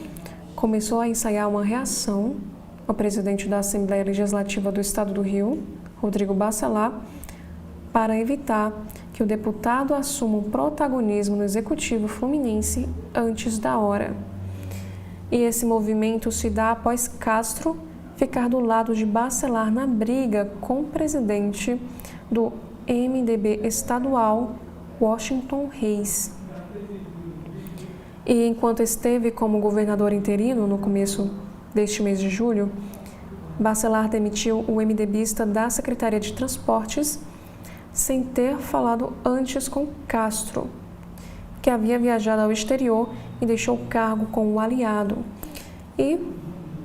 começou a ensaiar uma reação ao presidente da Assembleia Legislativa do Estado do Rio, Rodrigo Bacelar, para evitar que o deputado assuma um protagonismo no Executivo Fluminense antes da hora. E esse movimento se dá após Castro ficar do lado de Bacelar na briga com o presidente do MDB estadual, Washington Reis. E enquanto esteve como governador interino no começo deste mês de julho, Bacelar demitiu o MDBista da Secretaria de Transportes sem ter falado antes com Castro, que havia viajado ao exterior e deixou o cargo com o aliado. E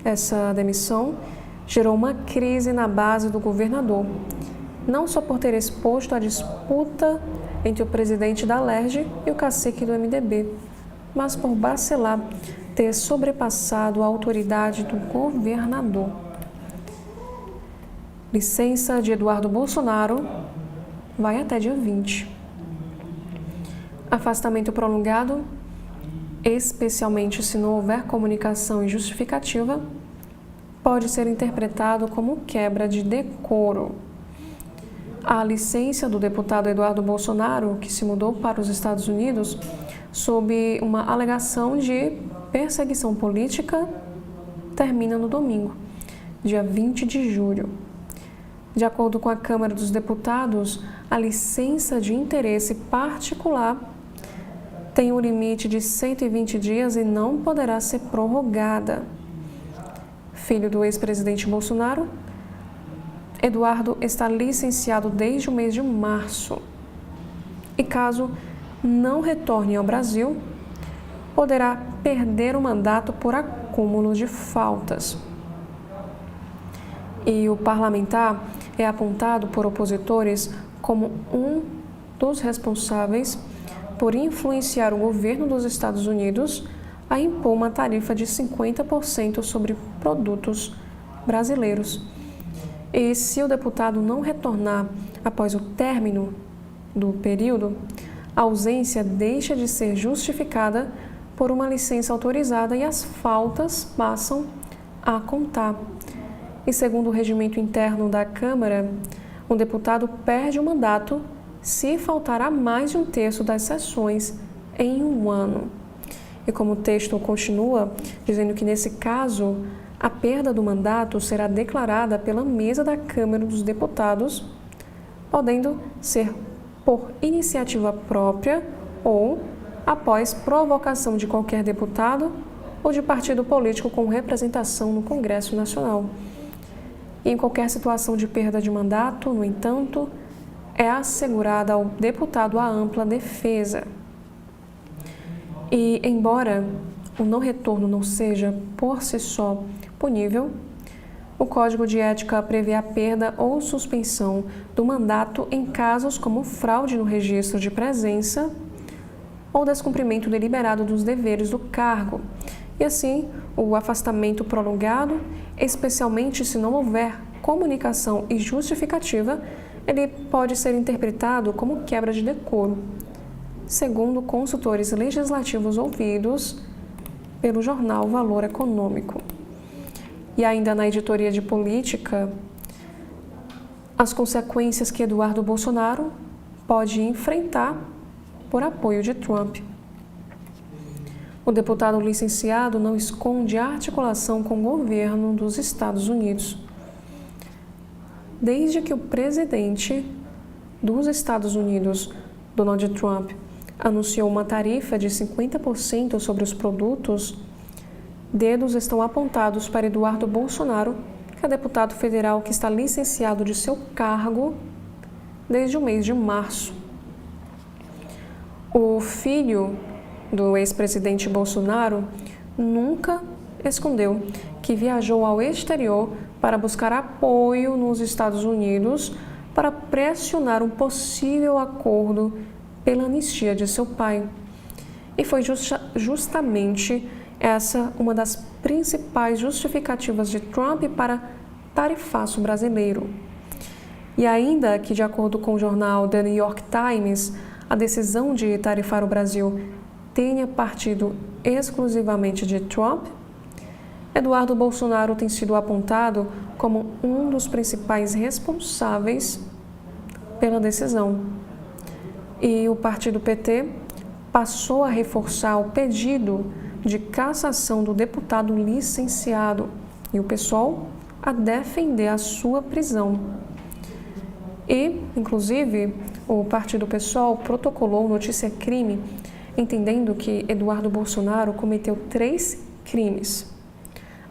essa demissão gerou uma crise na base do governador, não só por ter exposto a disputa entre o presidente da LERJ e o cacique do MDB, mas por Bacelar ter sobrepassado a autoridade do governador. Licença de Eduardo Bolsonaro vai até dia 20. Afastamento prolongado, especialmente se não houver comunicação e justificativa, pode ser interpretado como quebra de decoro. A licença do deputado Eduardo Bolsonaro, que se mudou para os Estados Unidos sob uma alegação de perseguição política, termina no domingo, dia 20 de julho. De acordo com a Câmara dos Deputados, a licença de interesse particular tem um limite de 120 dias e não poderá ser prorrogada. Filho do ex-presidente Bolsonaro, Eduardo está licenciado desde o mês de março. E caso não retorne ao Brasil, poderá perder o mandato por acúmulo de faltas. E o parlamentar é apontado por opositores como um dos responsáveis por influenciar o governo dos Estados Unidos a impor uma tarifa de 50% sobre produtos brasileiros. E se o deputado não retornar após o término do período, a ausência deixa de ser justificada por uma licença autorizada e as faltas passam a contar. E segundo o regimento interno da Câmara, um deputado perde o mandato se faltar a mais de um terço das sessões em um ano. E como o texto continua, dizendo que nesse caso, a perda do mandato será declarada pela mesa da Câmara dos Deputados, podendo ser por iniciativa própria ou após provocação de qualquer deputado ou de partido político com representação no Congresso Nacional. E em qualquer situação de perda de mandato, no entanto, é assegurada ao deputado a ampla defesa. E, embora o não retorno não seja, por si só, punível, o Código de Ética prevê a perda ou suspensão do mandato em casos como fraude no registro de presença ou descumprimento deliberado dos deveres do cargo. E, assim, o afastamento prolongado, especialmente se não houver comunicação e justificativa, ele pode ser interpretado como quebra de decoro, segundo consultores legislativos ouvidos pelo jornal Valor Econômico. E ainda na editoria de política, as consequências que Eduardo Bolsonaro pode enfrentar por apoio de Trump. O deputado licenciado não esconde a articulação com o governo dos Estados Unidos. Desde que o presidente dos Estados Unidos, Donald Trump, anunciou uma tarifa de 50% sobre os produtos, dedos estão apontados para Eduardo Bolsonaro, que é deputado federal que está licenciado de seu cargo desde o mês de março. O filho do ex-presidente Bolsonaro nunca escondeu que viajou ao exterior para buscar apoio nos Estados Unidos para pressionar um possível acordo pela anistia de seu pai. E foi justamente essa uma das principais justificativas de Trump para tarifaço brasileiro. E ainda que, de acordo com o jornal The New York Times, a decisão de tarifar o Brasil tenha partido exclusivamente de Trump, Eduardo Bolsonaro tem sido apontado como um dos principais responsáveis pela decisão. E o partido PT passou a reforçar o pedido de cassação do deputado licenciado e o PSOL a defender a sua prisão. E, inclusive, o partido PSOL protocolou notícia-crime, entendendo que Eduardo Bolsonaro cometeu 3 crimes: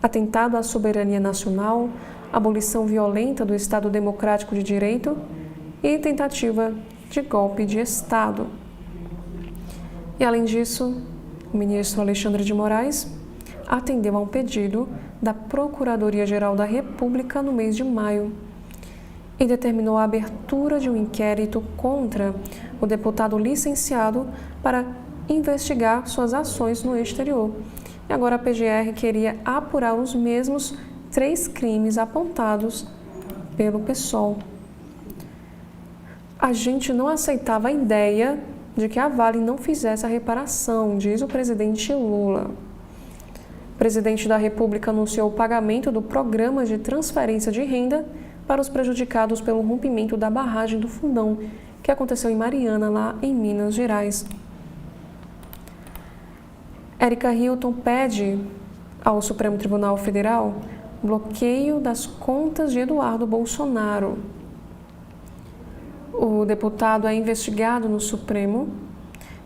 atentado à soberania nacional, abolição violenta do Estado Democrático de Direito e tentativa de golpe de Estado. E, além disso, o ministro Alexandre de Moraes atendeu a um pedido da Procuradoria-Geral da República no mês de maio e determinou a abertura de um inquérito contra o deputado licenciado para investigar suas ações no exterior. E agora a PGR queria apurar os mesmos 3 crimes apontados pelo PSOL. A gente não aceitava a ideia de que a Vale não fizesse a reparação, diz o presidente Lula. O presidente da República anunciou o pagamento do programa de transferência de renda para os prejudicados pelo rompimento da barragem do Fundão, que aconteceu em Mariana, lá em Minas Gerais. Érica Hilton pede ao Supremo Tribunal Federal bloqueio das contas de Eduardo Bolsonaro. O deputado é investigado no Supremo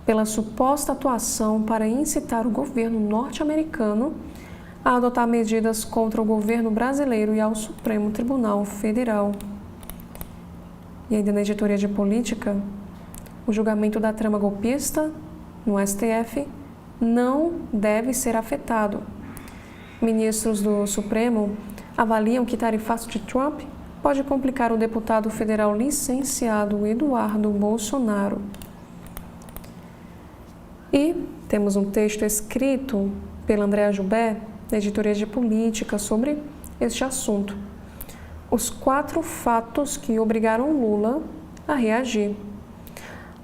pela suposta atuação para incitar o governo norte-americano a adotar medidas contra o governo brasileiro e ao Supremo Tribunal Federal. E ainda na editoria de política, o julgamento da trama golpista no STF não deve ser afetado. Ministros do Supremo avaliam que tarifaço de Trump pode complicar o deputado federal licenciado Eduardo Bolsonaro. E temos um texto escrito pela Andréa Joubert, na editoria de política, sobre este assunto. Os 4 fatos que obrigaram Lula a reagir.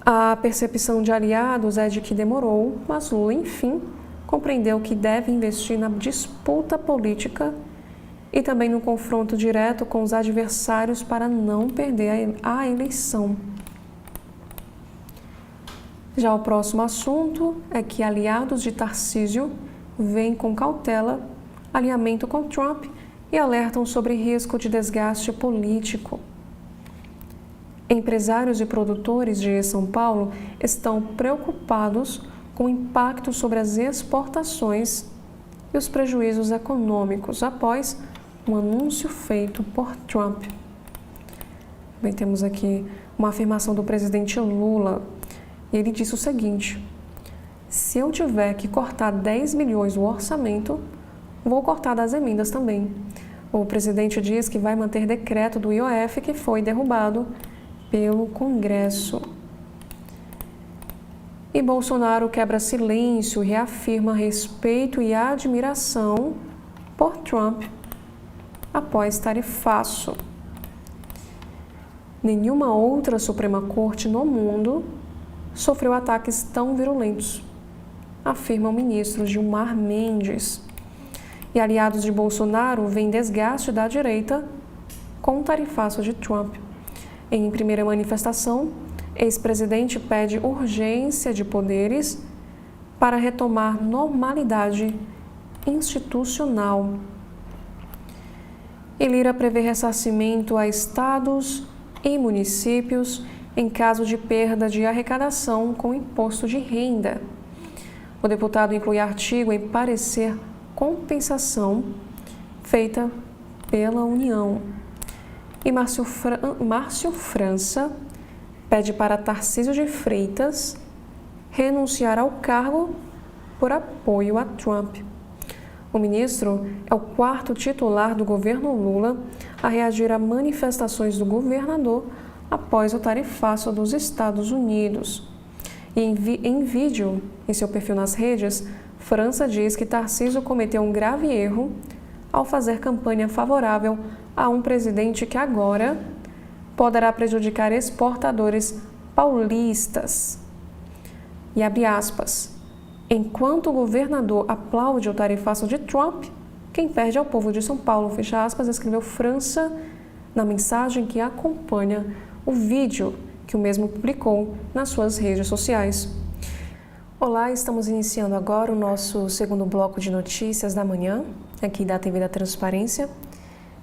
A percepção de aliados é de que demorou, mas Lula, enfim, compreendeu que deve investir na disputa política e também no confronto direto com os adversários para não perder a eleição. Já o próximo assunto é que aliados de Tarcísio veem com cautela alinhamento com Trump e alertam sobre risco de desgaste político. Empresários e produtores de São Paulo estão preocupados com o impacto sobre as exportações e os prejuízos econômicos após um anúncio feito por Trump. Bem, temos aqui uma afirmação do presidente Lula. Ele disse o seguinte: se eu tiver que cortar 10 milhões do orçamento, vou cortar das emendas também. O presidente diz que vai manter decreto do IOF que foi derrubado pelo Congresso. E Bolsonaro quebra silêncio e reafirma respeito e admiração por Trump após tarifaço. Nenhuma outra Suprema Corte no mundo sofreu ataques tão virulentos, afirma o ministro Gilmar Mendes. E aliados de Bolsonaro veem desgaste da direita com o tarifaço de Trump. Em primeira manifestação, ex-presidente pede urgência de poderes para retomar normalidade institucional. E Lira prevê ressarcimento a estados e municípios em caso de perda de arrecadação com imposto de renda. O deputado inclui artigo em parecer compensação feita pela União. E Márcio França pede para Tarcísio de Freitas renunciar ao cargo por apoio a Trump. O ministro é o 4º titular do governo Lula a reagir a manifestações do governador após o tarifaço dos Estados Unidos. E em vídeo em seu perfil nas redes, França diz que Tarcísio cometeu um grave erro ao fazer campanha favorável a um presidente que agora poderá prejudicar exportadores paulistas. E abre aspas: enquanto o governador aplaude o tarifaço de Trump, quem perde é o povo de São Paulo, fecha aspas, escreveu França na mensagem que acompanha o vídeo que o mesmo publicou nas suas redes sociais. Olá, estamos iniciando agora o nosso segundo bloco de notícias da manhã, aqui da TV da Transparência.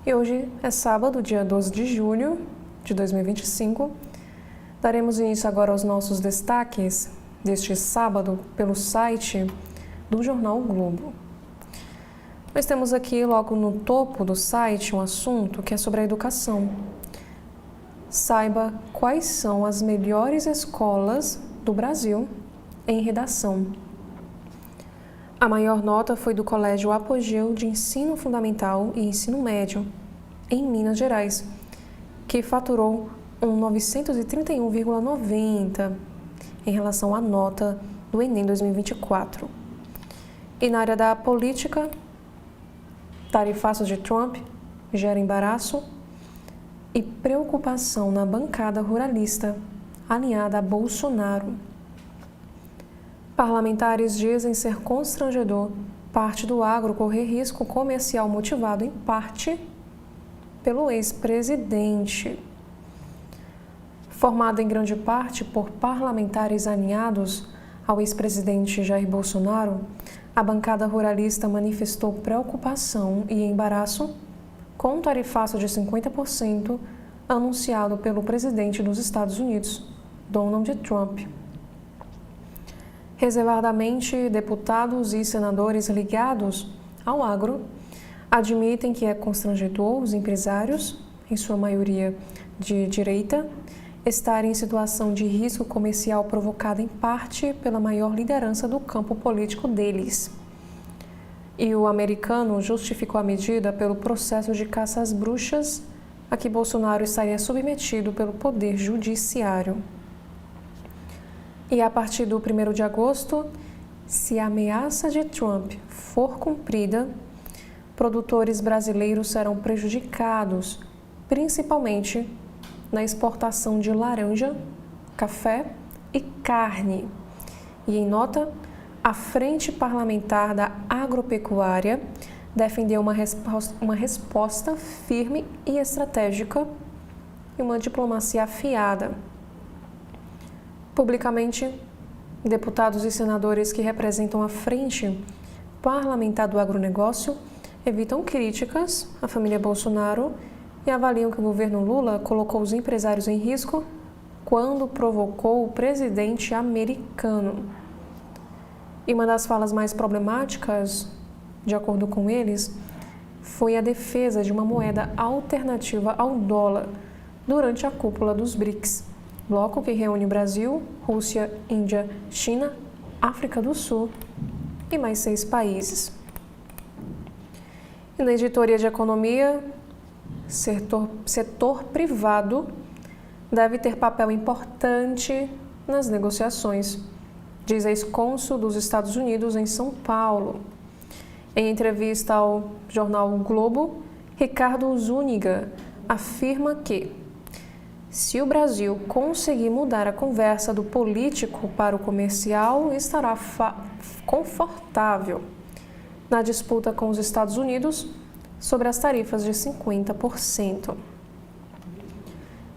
E hoje é sábado, dia 12 de julho de 2025. Daremos início agora aos nossos destaques deste sábado pelo site do Jornal o Globo. Nós temos aqui logo no topo do site um assunto que é sobre a educação. Saiba quais são as melhores escolas do Brasil em redação. A maior nota foi do Colégio Apogeu de Ensino Fundamental e Ensino Médio, em Minas Gerais, que faturou um 931,90 em relação à nota do Enem 2024. E na área da política, tarifaços de Trump gera embaraço e preocupação na bancada ruralista alinhada a Bolsonaro. Parlamentares dizem ser constrangedor parte do agro correr risco comercial motivado em parte pelo ex-presidente. Formada em grande parte por parlamentares alinhados ao ex-presidente Jair Bolsonaro, a bancada ruralista manifestou preocupação e embaraço com o tarifaço de 50% anunciado pelo presidente dos Estados Unidos, Donald Trump. Reservadamente, deputados e senadores ligados ao agro admitem que é constrangedor os empresários, em sua maioria de direita, estarem em situação de risco comercial provocada em parte pela maior liderança do campo político deles. E o americano justificou a medida pelo processo de caça às bruxas a que Bolsonaro estaria submetido pelo Poder Judiciário. E a partir do 1º de agosto, se a ameaça de Trump for cumprida, produtores brasileiros serão prejudicados, principalmente na exportação de laranja, café e carne. E em nota, a Frente Parlamentar da Agropecuária defendeu uma resposta firme e estratégica e uma diplomacia afiada. Publicamente, deputados e senadores que representam a Frente Parlamentar do Agronegócio evitam críticas à família Bolsonaro e avaliam que o governo Lula colocou os empresários em risco quando provocou o presidente americano. E uma das falas mais problemáticas, de acordo com eles, foi a defesa de uma moeda alternativa ao dólar durante a cúpula dos BRICS, bloco que reúne Brasil, Rússia, Índia, China, África do Sul e mais 6 países. E na editoria de economia, setor privado deve ter papel importante nas negociações, diz a ex-cônsul dos Estados Unidos em São Paulo. Em entrevista ao jornal O Globo, Ricardo Zúñiga afirma que, se o Brasil conseguir mudar a conversa do político para o comercial, estará confortável na disputa com os Estados Unidos sobre as tarifas de 50%.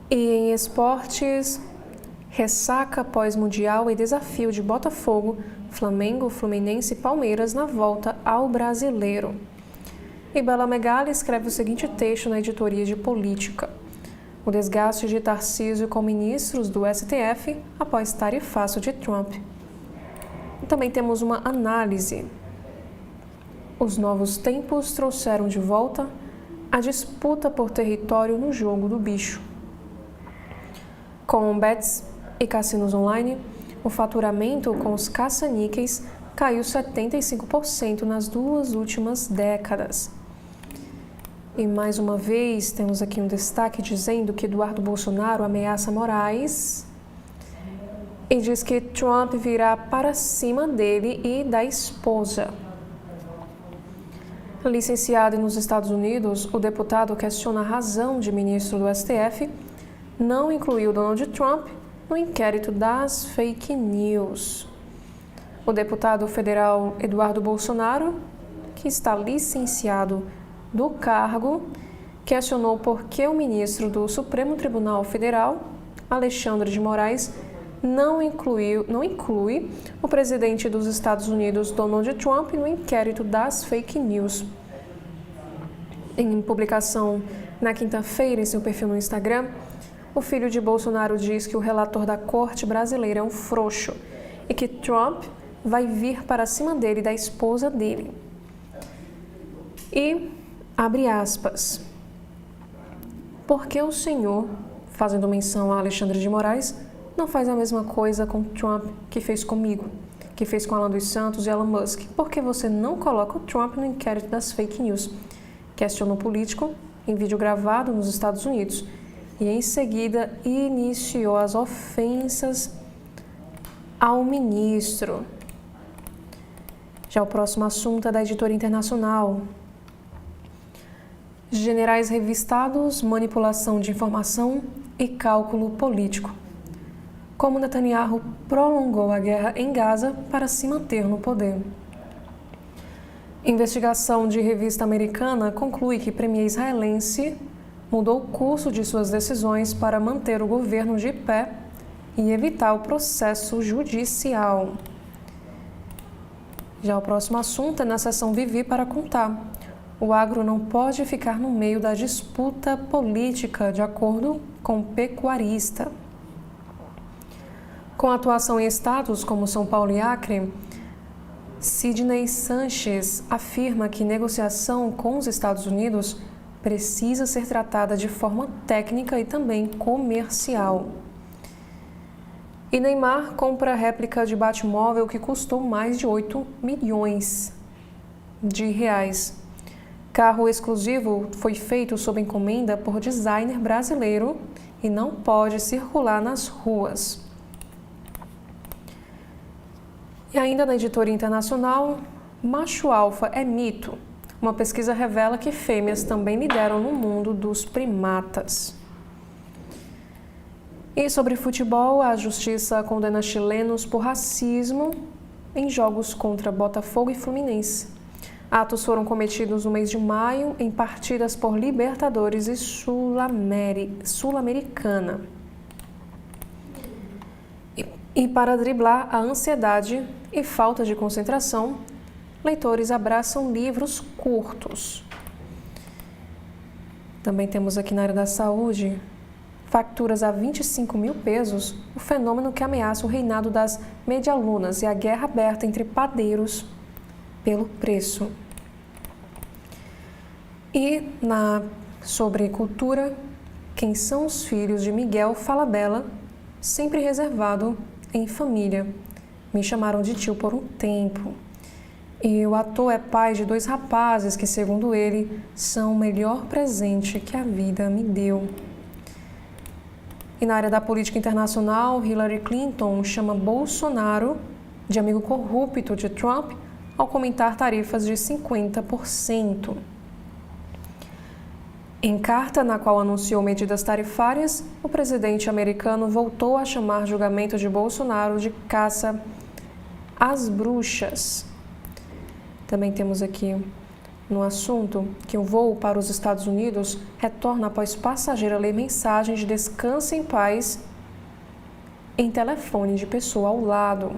E em esportes, ressaca pós-mundial e desafio de Botafogo, Flamengo, Fluminense e Palmeiras na volta ao Brasileiro. E Bela Megali escreve o seguinte texto na editoria de política: o desgaste de Tarcísio com ministros do STF após tarifaço de Trump. E também temos uma análise. Os novos tempos trouxeram de volta a disputa por território no jogo do bicho. Com bets e cassinos online, o faturamento com os caça-níqueis caiu 75% nas 2 últimas décadas. E mais uma vez temos aqui um destaque dizendo que Eduardo Bolsonaro ameaça Moraes e diz que Trump virá para cima dele e da esposa. Licenciado nos Estados Unidos, o deputado questiona a razão de ministro do STF não incluir Donald Trump no inquérito das fake news. O deputado federal Eduardo Bolsonaro, que está licenciado do cargo, questionou por que o ministro do Supremo Tribunal Federal, Alexandre de Moraes, não inclui o presidente dos Estados Unidos, Donald Trump, no inquérito das fake news. Em publicação na quinta-feira em seu perfil no Instagram, o filho de Bolsonaro diz que o relator da corte brasileira é um frouxo e que Trump vai vir para cima dele e da esposa dele. E, abre aspas, por que o senhor, fazendo menção a Alexandre de Moraes, não faz a mesma coisa com Trump que fez comigo? que fez com Alan dos Santos e Elon Musk. Por que você não coloca o Trump no inquérito das fake news? Questionou o político em vídeo gravado nos Estados Unidos e, em seguida, iniciou as ofensas ao ministro. Já o próximo assunto é da Editoria Internacional. Generais revistados, manipulação de informação e cálculo político. Como Netanyahu prolongou a guerra em Gaza para se manter no poder. Investigação de revista americana conclui que premier israelense mudou o curso de suas decisões para manter o governo de pé e evitar o processo judicial. Já o próximo assunto é na seção Vivi para contar. O agro não pode ficar no meio da disputa política, de acordo com o pecuarista. Com atuação em estados como São Paulo e Acre, Sidney Sanches afirma que negociação com os Estados Unidos precisa ser tratada de forma técnica e também comercial. E Neymar compra réplica de Batmóvel que custou mais de 8 milhões de reais. Carro exclusivo foi feito sob encomenda por designer brasileiro e não pode circular nas ruas. E ainda na Editoria Internacional, macho alfa é mito. Uma pesquisa revela que fêmeas também lideram no mundo dos primatas. E sobre futebol, a justiça condena chilenos por racismo em jogos contra Botafogo e Fluminense. Atos foram cometidos no mês de maio em partidas por Libertadores e Sul-Americana. E para driblar a ansiedade e falta de concentração, leitores abraçam livros curtos. Também temos aqui na área da saúde, facturas a 25 mil pesos, o fenômeno que ameaça o reinado das medialunas e a guerra aberta entre padeiros pelo preço. E sobre cultura, quem são os filhos de Miguel Falabella, sempre reservado em família. Me chamaram de tio por um tempo. E o ator é pai de 2 rapazes que, segundo ele, são o melhor presente que a vida me deu. E na área da política internacional, Hillary Clinton chama Bolsonaro de amigo corrupto de Trump ao comentar tarifas de 50%. Em carta na qual anunciou medidas tarifárias, o presidente americano voltou a chamar julgamento de Bolsonaro de caça às bruxas. Também temos aqui no assunto que o voo para os Estados Unidos retorna após passageira ler mensagem de descanse em paz em telefone de pessoa ao lado.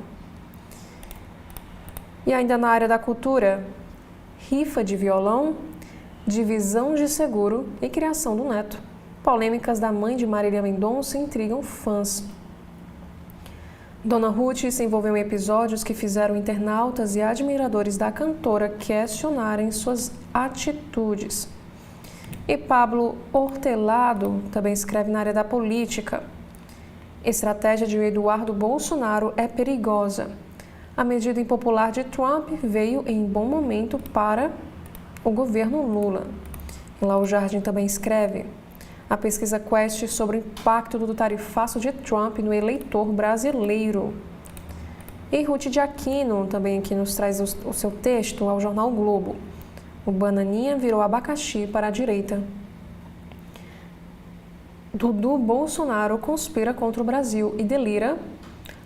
E ainda na área da cultura, rifa de violão, divisão de seguro e criação do neto. Polêmicas da mãe de Marília Mendonça intrigam fãs. Dona Ruth se envolveu em episódios que fizeram internautas e admiradores da cantora questionarem suas atitudes. E Pablo Hortelado também escreve na área da política. Estratégia de Eduardo Bolsonaro é perigosa. A medida impopular de Trump veio em bom momento para o governo Lula. Lá o Jardim também escreve. A pesquisa Quest sobre o impacto do tarifaço de Trump no eleitor brasileiro. E Ruth de Aquino também aqui nos traz o seu texto ao jornal Globo. O bananinha virou abacaxi para a direita. Dudu Bolsonaro conspira contra o Brasil e delira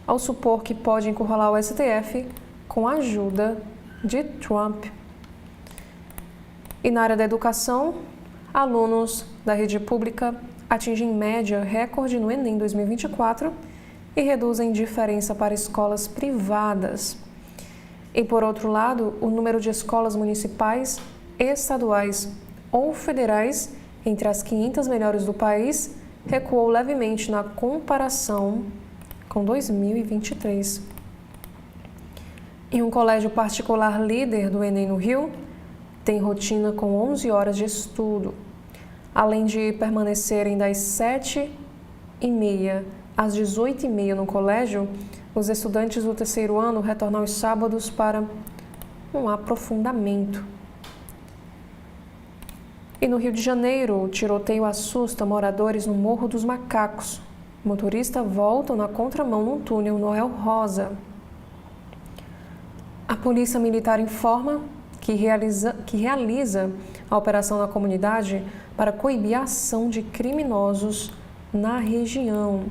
ao supor que pode encurralar o STF com a ajuda de Trump. E na área da educação, alunos da rede pública atingem média recorde no Enem 2024 e reduzem diferença para escolas privadas. E, por outro lado, o número de escolas municipais, estaduais ou federais entre as 500 melhores do país recuou levemente na comparação com 2023. E um colégio particular líder do Enem no Rio tem rotina com 11 horas de estudo. Além de permanecerem das 7h30 às 18h30 no colégio, Os estudantes do terceiro ano retornam aos sábados para um aprofundamento. E no Rio de Janeiro, o tiroteio assusta moradores no Morro dos Macacos. O motorista volta na contramão num túnel Noel Rosa. A Polícia Militar informa que realiza a operação na comunidade para coibir a ação de criminosos na região.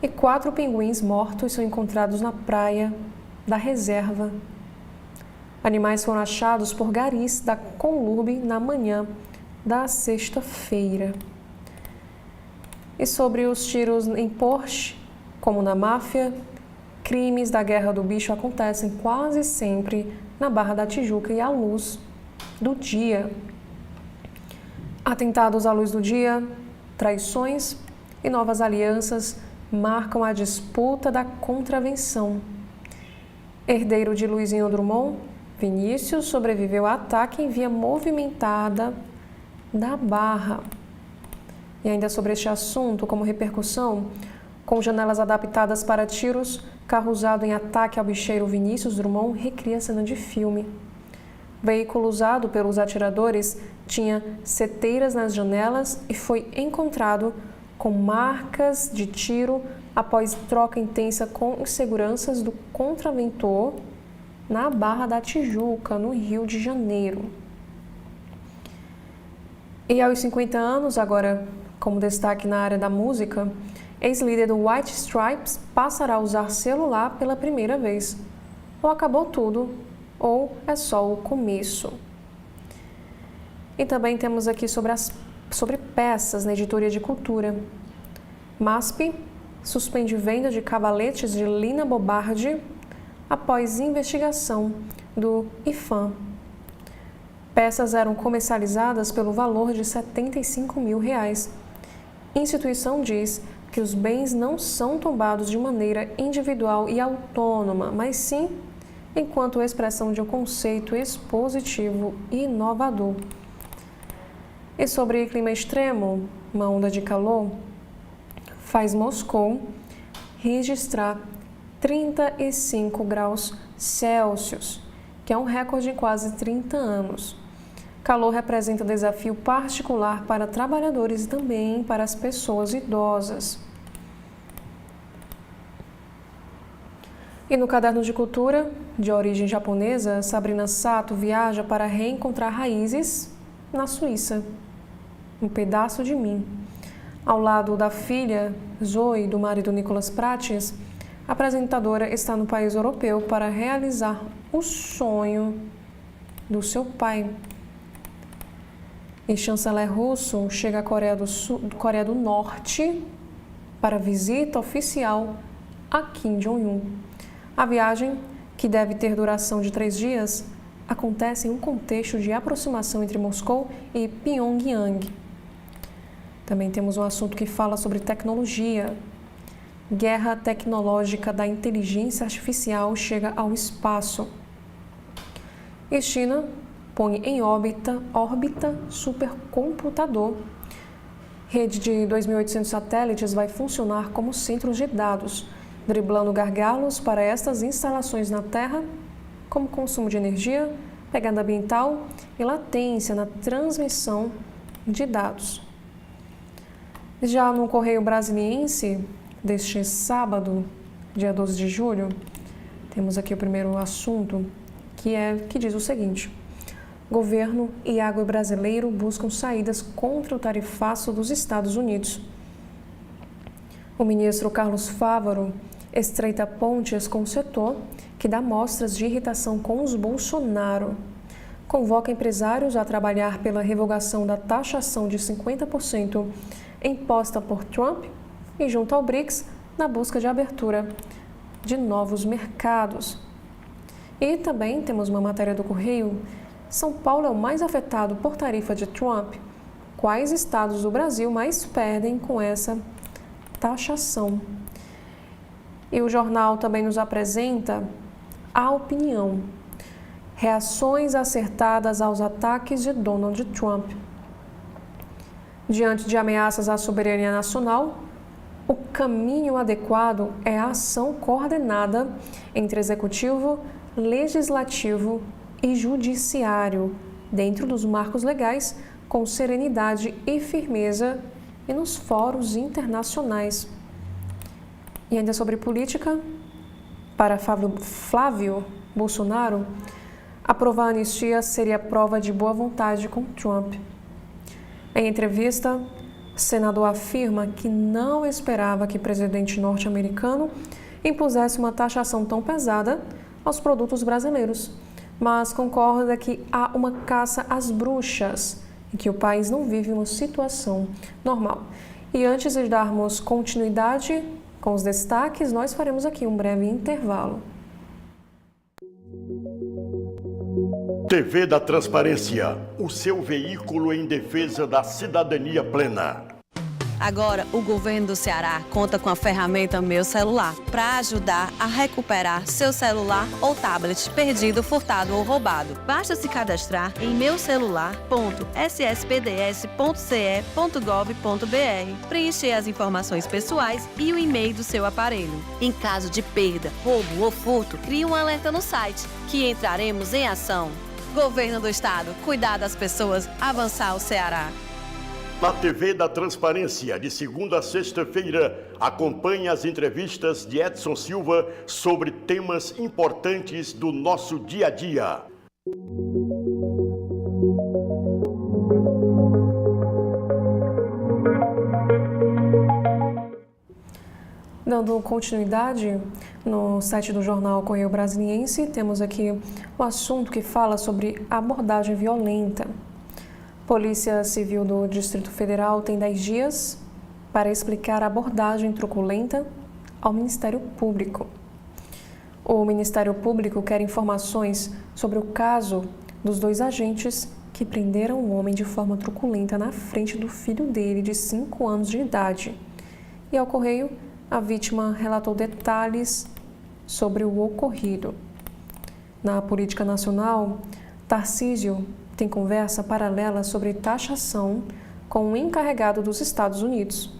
E 4 pinguins mortos são encontrados na praia da reserva. Animais foram achados por garis da Conlurb na manhã da sexta-feira. E sobre os tiros em Porsche, como na máfia, crimes da Guerra do Bicho acontecem quase sempre na Barra da Tijuca e à luz do dia. Atentados à luz do dia, traições e novas alianças marcam a disputa da contravenção. Herdeiro de Luizinho Drummond, Vinícius sobreviveu a ataque em via movimentada da Barra. E ainda sobre este assunto, como repercussão, com janelas adaptadas para tiros, carro usado em ataque ao bicheiro Vinícius Drummond recria cena de filme. O veículo usado pelos atiradores tinha seteiras nas janelas e foi encontrado com marcas de tiro após troca intensa com os seguranças do contraventor na Barra da Tijuca, no Rio de Janeiro. E aos 50 anos, agora como destaque na área da música, ex-líder do White Stripes passará a usar celular pela primeira vez. Ou acabou tudo, ou é só o começo. E também temos aqui sobre peças na editoria de cultura. MASP suspende venda de cavaletes de Lina Bobardi após investigação do IFAM. Peças eram comercializadas pelo valor de R$ 75 mil. A instituição diz que os bens não são tombados de maneira individual e autônoma, mas sim enquanto expressão de um conceito expositivo e inovador. E sobre clima extremo, uma onda de calor faz Moscou registrar 35 graus Celsius, que é um recorde em quase 30 anos. Calor representa desafio particular para trabalhadores e também para as pessoas idosas. E no caderno de cultura, de origem japonesa, Sabrina Sato viaja para reencontrar raízes na Suíça. Um pedaço de mim. Ao lado da filha, Zoe, e do marido Nicolas Prates, a apresentadora está no país europeu para realizar o sonho do seu pai. E chanceler russo chega à Coreia do Norte para visita oficial a Kim Jong-un. A viagem, que deve ter duração de 3 dias, acontece em um contexto de aproximação entre Moscou e Pyongyang. Também temos um assunto que fala sobre tecnologia. Guerra tecnológica da inteligência artificial chega ao espaço. E China põe em órbita supercomputador. Rede de 2.800 satélites vai funcionar como centros de dados, driblando gargalos para estas instalações na Terra, como consumo de energia, pegada ambiental e latência na transmissão de dados. Já no Correio Brasiliense, deste sábado, dia 12 de julho, temos aqui o primeiro assunto, que diz o seguinte: governo e agro brasileiro buscam saídas contra o tarifaço dos Estados Unidos. O ministro Carlos Fávaro estreita pontes com o setor, que dá mostras de irritação com os Bolsonaro. Convoca empresários a trabalhar pela revogação da taxação de 50% imposta por Trump e junto ao BRICS na busca de abertura de novos mercados. E também temos uma matéria do Correio: São Paulo é o mais afetado por tarifa de Trump. Quais estados do Brasil mais perdem com essa taxação? E o jornal também nos apresenta a opinião. Reações acertadas aos ataques de Donald Trump. Diante de ameaças à soberania nacional, o caminho adequado é a ação coordenada entre executivo, legislativo e judiciário, dentro dos marcos legais, com serenidade e firmeza e nos fóruns internacionais. E ainda sobre política, para Flávio Bolsonaro, aprovar a anistia seria prova de boa vontade com Trump. Em entrevista, o senador afirma que não esperava que o presidente norte-americano impusesse uma taxação tão pesada aos produtos brasileiros, mas concorda que há uma caça às bruxas e que o país não vive uma situação normal. E antes de darmos continuidade com os destaques, nós faremos aqui um breve intervalo. TV da Transparência, o seu veículo em defesa da cidadania plena. Agora, o governo do Ceará conta com a ferramenta Meu Celular para ajudar a recuperar seu celular ou tablet perdido, furtado ou roubado. Basta se cadastrar em meucelular.sspds.ce.gov.br, preencher as informações pessoais e o e-mail do seu aparelho. Em caso de perda, roubo ou furto, crie um alerta no site, que entraremos em ação. Governo do Estado, cuidar das pessoas, avançar o Ceará. Na TV da Transparência, de segunda a sexta-feira, acompanhe as entrevistas de Edson Silva sobre temas importantes do nosso dia a dia. Dando continuidade, no site do jornal Correio Brasiliense, temos aqui o assunto que fala sobre abordagem violenta. Polícia Civil do Distrito Federal tem 10 dias para explicar a abordagem truculenta ao Ministério Público. O Ministério Público quer informações sobre o caso dos 2 agentes que prenderam um homem de forma truculenta na frente do filho dele de 5 anos de idade. E ao Correio, a vítima relatou detalhes sobre o ocorrido. Na política nacional, Tarcísio tem conversa paralela sobre taxação com o encarregado dos Estados Unidos.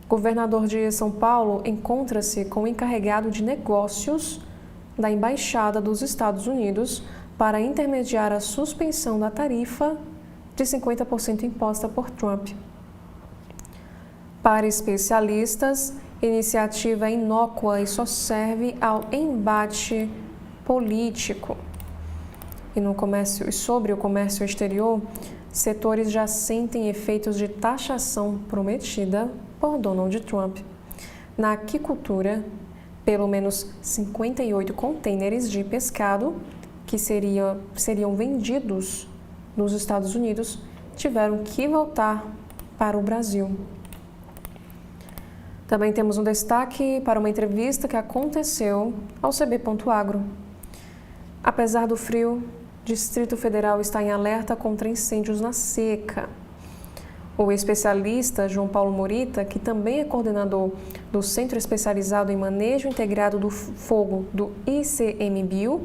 O governador de São Paulo encontra-se com o encarregado de negócios da Embaixada dos Estados Unidos para intermediar a suspensão da tarifa de 50% imposta por Trump. Para especialistas, iniciativa é inócua e só serve ao embate político. E sobre o comércio exterior, setores já sentem efeitos de taxação prometida por Donald Trump. Na aquicultura, pelo menos 58 contêineres de pescado que seriam vendidos nos Estados Unidos tiveram que voltar para o Brasil. Também temos um destaque para uma entrevista que aconteceu ao CB.agro. Apesar do frio, o Distrito Federal está em alerta contra incêndios na seca. O especialista João Paulo Morita, que também é coordenador do Centro Especializado em Manejo Integrado do Fogo do ICMBio,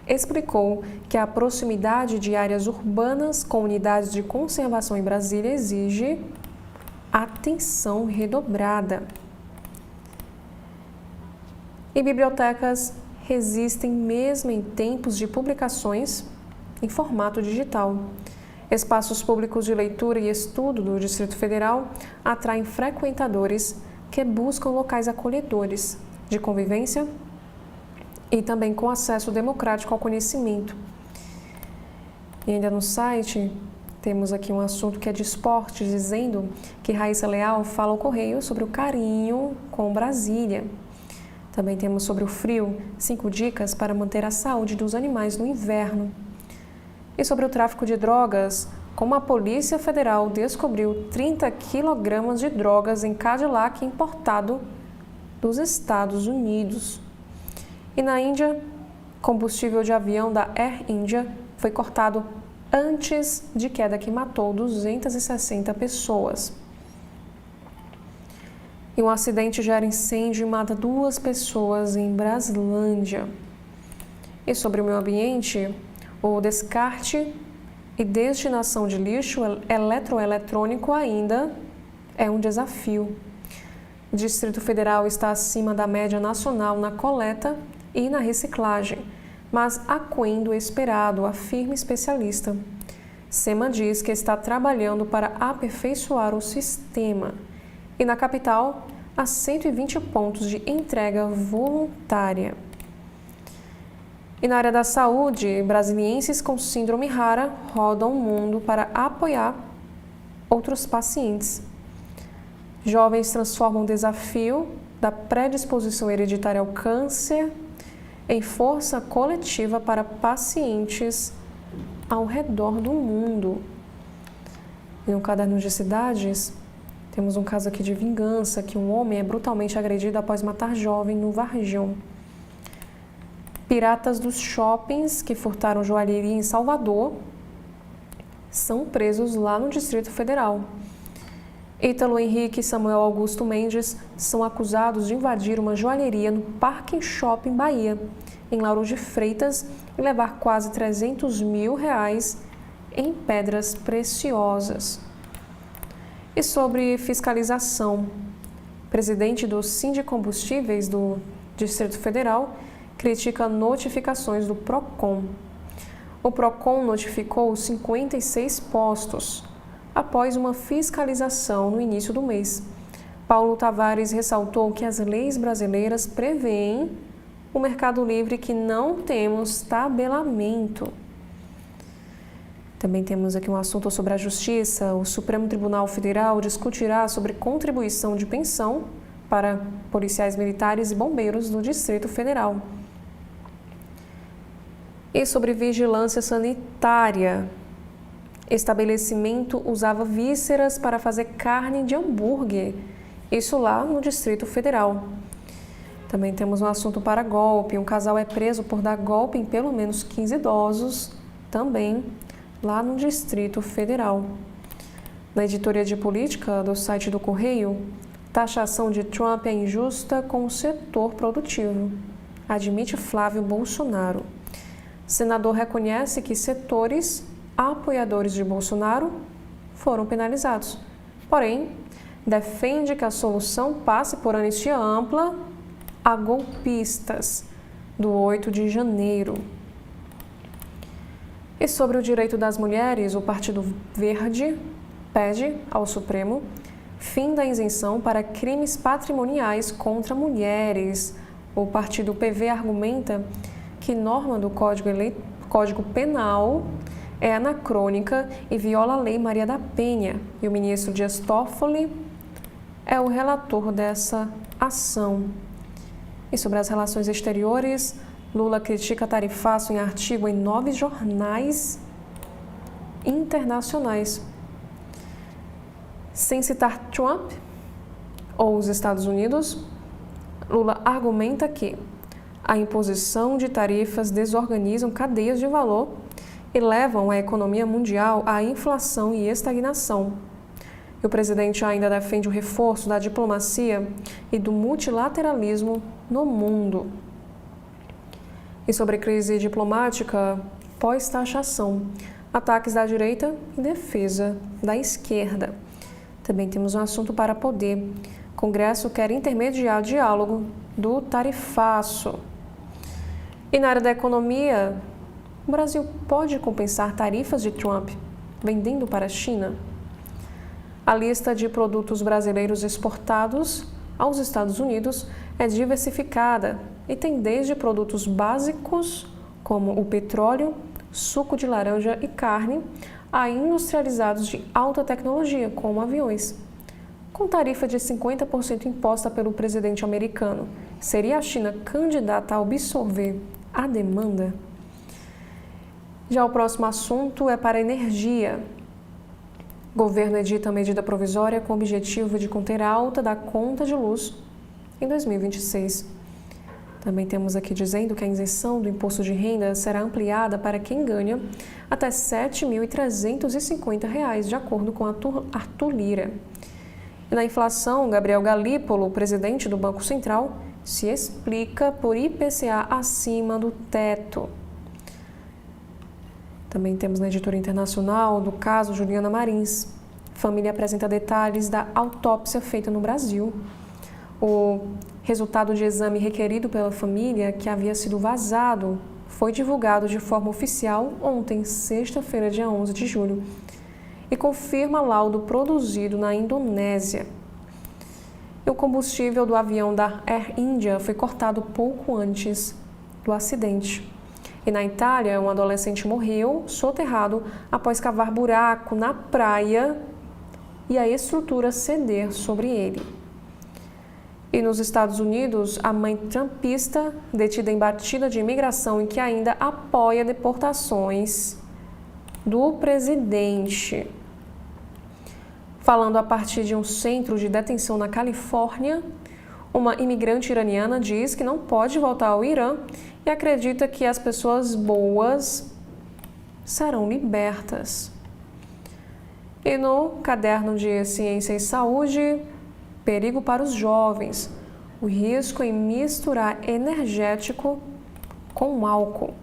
explicou que a proximidade de áreas urbanas com unidades de conservação em Brasília exige atenção redobrada. E bibliotecas resistem mesmo em tempos de publicações em formato digital. Espaços públicos de leitura e estudo do Distrito Federal atraem frequentadores que buscam locais acolhedores, de convivência e também com acesso democrático ao conhecimento. E ainda no site, temos aqui um assunto que é de esporte, dizendo que Raíssa Leal fala ao Correio sobre o carinho com Brasília. Também temos sobre o frio, 5 dicas para manter a saúde dos animais no inverno. E sobre o tráfico de drogas, como a Polícia Federal descobriu 30 quilogramas de drogas em Cadillac importado dos Estados Unidos. E na Índia, combustível de avião da Air India foi cortado antes de queda que matou 260 pessoas. E um acidente gera incêndio e mata 2 pessoas em Braslândia. E sobre o meio ambiente, o descarte e destinação de lixo eletroeletrônico ainda é um desafio. O Distrito Federal está acima da média nacional na coleta e na reciclagem, mas aquém do esperado, afirma especialista. SEMA diz que está trabalhando para aperfeiçoar o sistema. E na capital, há 120 pontos de entrega voluntária. E na área da saúde, brasilienses com síndrome rara rodam o mundo para apoiar outros pacientes. Jovens transformam o desafio da predisposição hereditária ao câncer em força coletiva para pacientes ao redor do mundo. E no caderno de cidades, temos um caso aqui de vingança, que um homem é brutalmente agredido após matar jovem no Varjão. Piratas dos shoppings que furtaram joalheria em Salvador são presos lá no Distrito Federal. Ítalo Henrique e Samuel Augusto Mendes são acusados de invadir uma joalheria no Parque Shopping Bahia, em Lauro de Freitas, e levar quase R$300 mil em pedras preciosas. E sobre fiscalização, o presidente do Sindicombustíveis do Distrito Federal critica notificações do PROCON. O PROCON notificou 56 postos após uma fiscalização no início do mês. Paulo Tavares ressaltou que as leis brasileiras prevêem o mercado livre, que não temos tabelamento. Também temos aqui um assunto sobre a Justiça. O Supremo Tribunal Federal discutirá sobre contribuição de pensão para policiais militares e bombeiros do Distrito Federal. E sobre vigilância sanitária. Estabelecimento usava vísceras para fazer carne de hambúrguer. Isso lá no Distrito Federal. Também temos um assunto para golpe. Um casal é preso por dar golpe em pelo menos 15 idosos, também lá no Distrito Federal. Na editoria de política do site do Correio, taxação de Trump é injusta com o setor produtivo, admite Flávio Bolsonaro. Senador reconhece que setores apoiadores de Bolsonaro foram penalizados. Porém, defende que a solução passe por anistia ampla a golpistas do 8 de janeiro. E sobre o direito das mulheres, o Partido Verde pede ao Supremo fim da isenção para crimes patrimoniais contra mulheres. O partido PV argumenta que norma do Código Penal é anacrônica e viola a Lei Maria da Penha. E o ministro Dias Toffoli é o relator dessa ação. E sobre as relações exteriores, Lula critica tarifaço em artigo em 9 jornais internacionais. Sem citar Trump ou os Estados Unidos, Lula argumenta que a imposição de tarifas desorganizam cadeias de valor e levam a economia mundial à inflação e estagnação. E o presidente ainda defende o reforço da diplomacia e do multilateralismo no mundo. E sobre crise diplomática pós-taxação, ataques da direita e defesa da esquerda. Também temos um assunto para poder. O Congresso quer intermediar o diálogo do tarifaço. E na área da economia, o Brasil pode compensar tarifas de Trump vendendo para a China? A lista de produtos brasileiros exportados aos Estados Unidos é diversificada e tem desde produtos básicos, como o petróleo, suco de laranja e carne, a industrializados de alta tecnologia, como aviões. Com tarifa de 50% imposta pelo presidente americano, seria a China candidata a absorver a demanda? Já o próximo assunto é para a energia. O governo edita medida provisória com o objetivo de conter a alta da conta de luz em 2026. Também temos aqui dizendo que a isenção do imposto de renda será ampliada para quem ganha até R$ 7.350, de acordo com Arthur Lira. E na inflação, Gabriel Galípolo, presidente do Banco Central, se explica por IPCA acima do teto. Também temos na editora internacional do caso Juliana Marins. Família apresenta detalhes da autópsia feita no Brasil. O resultado de exame requerido pela família, que havia sido vazado, foi divulgado de forma oficial ontem, sexta-feira, dia 11 de julho, e confirma laudo produzido na Indonésia. E o combustível do avião da Air India foi cortado pouco antes do acidente. E na Itália, um adolescente morreu soterrado após cavar buraco na praia e a estrutura ceder sobre ele. E nos Estados Unidos, a mãe trumpista, detida em batida de imigração e que ainda apoia deportações do presidente. Falando a partir de um centro de detenção na Califórnia, uma imigrante iraniana diz que não pode voltar ao Irã e acredita que as pessoas boas serão libertas. E no caderno de Ciência e Saúde, perigo para os jovens, o risco em misturar energético com álcool.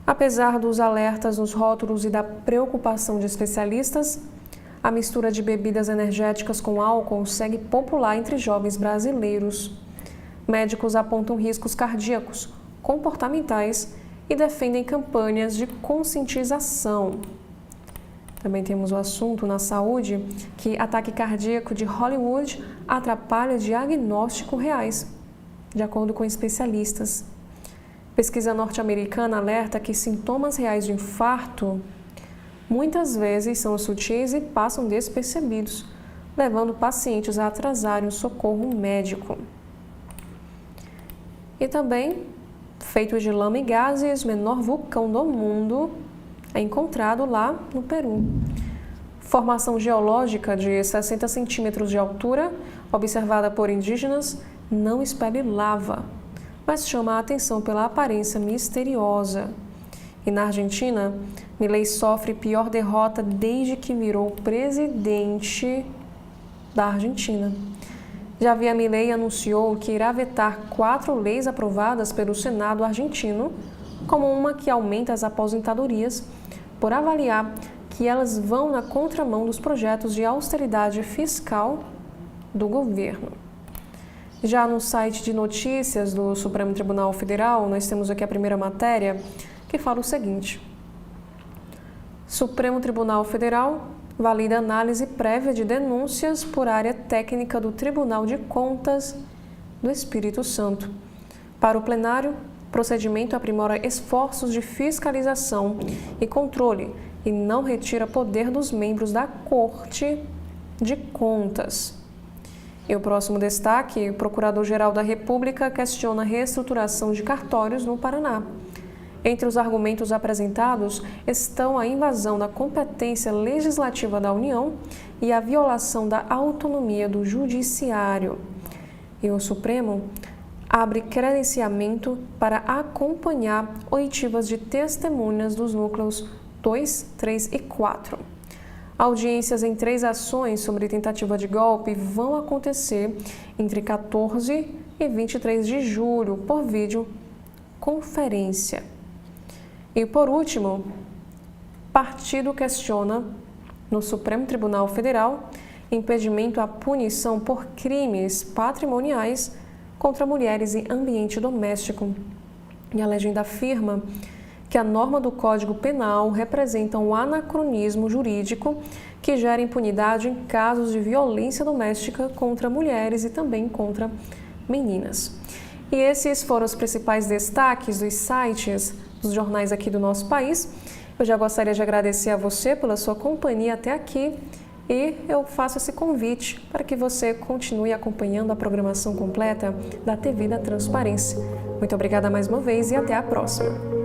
Apesar dos alertas nos rótulos e da preocupação de especialistas, a mistura de bebidas energéticas com álcool segue popular entre jovens brasileiros. Médicos apontam riscos cardíacos, comportamentais e defendem campanhas de conscientização. Também temos o assunto na saúde que ataque cardíaco de Hollywood atrapalha diagnóstico reais, de acordo com especialistas. Pesquisa norte-americana alerta que sintomas reais de infarto muitas vezes são sutis e passam despercebidos, levando pacientes a atrasarem o socorro médico. E também, feito de lama e gases, menor vulcão do mundo é encontrado lá no Peru. Formação geológica de 60 centímetros de altura, observada por indígenas, não expele lava, mas chama a atenção pela aparência misteriosa. E na Argentina, Milei sofre pior derrota desde que virou presidente da Argentina. Javier Milei anunciou que irá vetar 4 leis aprovadas pelo Senado argentino, como uma que aumenta as aposentadorias, por avaliar que elas vão na contramão dos projetos de austeridade fiscal do governo. Já no site de notícias do Supremo Tribunal Federal, nós temos aqui a primeira matéria, que fala o seguinte: Supremo Tribunal Federal valida análise prévia de denúncias por área técnica do Tribunal de Contas do Espírito Santo. Para o plenário, procedimento aprimora esforços de fiscalização e controle e não retira poder dos membros da Corte de Contas. E o próximo destaque: o Procurador-Geral da República questiona a reestruturação de cartórios no Paraná. Entre os argumentos apresentados estão a invasão da competência legislativa da União e a violação da autonomia do Judiciário. E o Supremo abre credenciamento para acompanhar oitivas de testemunhas dos núcleos 2, 3 e 4. Audiências em 3 ações sobre tentativa de golpe vão acontecer entre 14 e 23 de julho por videoconferência. E por último, partido questiona no Supremo Tribunal Federal impedimento à punição por crimes patrimoniais contra mulheres em ambiente doméstico. E a legenda afirma que a norma do Código Penal representa um anacronismo jurídico que gera impunidade em casos de violência doméstica contra mulheres e também contra meninas. E esses foram os principais destaques dos sites, dos jornais aqui do nosso país. Eu já gostaria de agradecer a você pela sua companhia até aqui e eu faço esse convite para que você continue acompanhando a programação completa da TV da Transparência. Muito obrigada mais uma vez e até a próxima.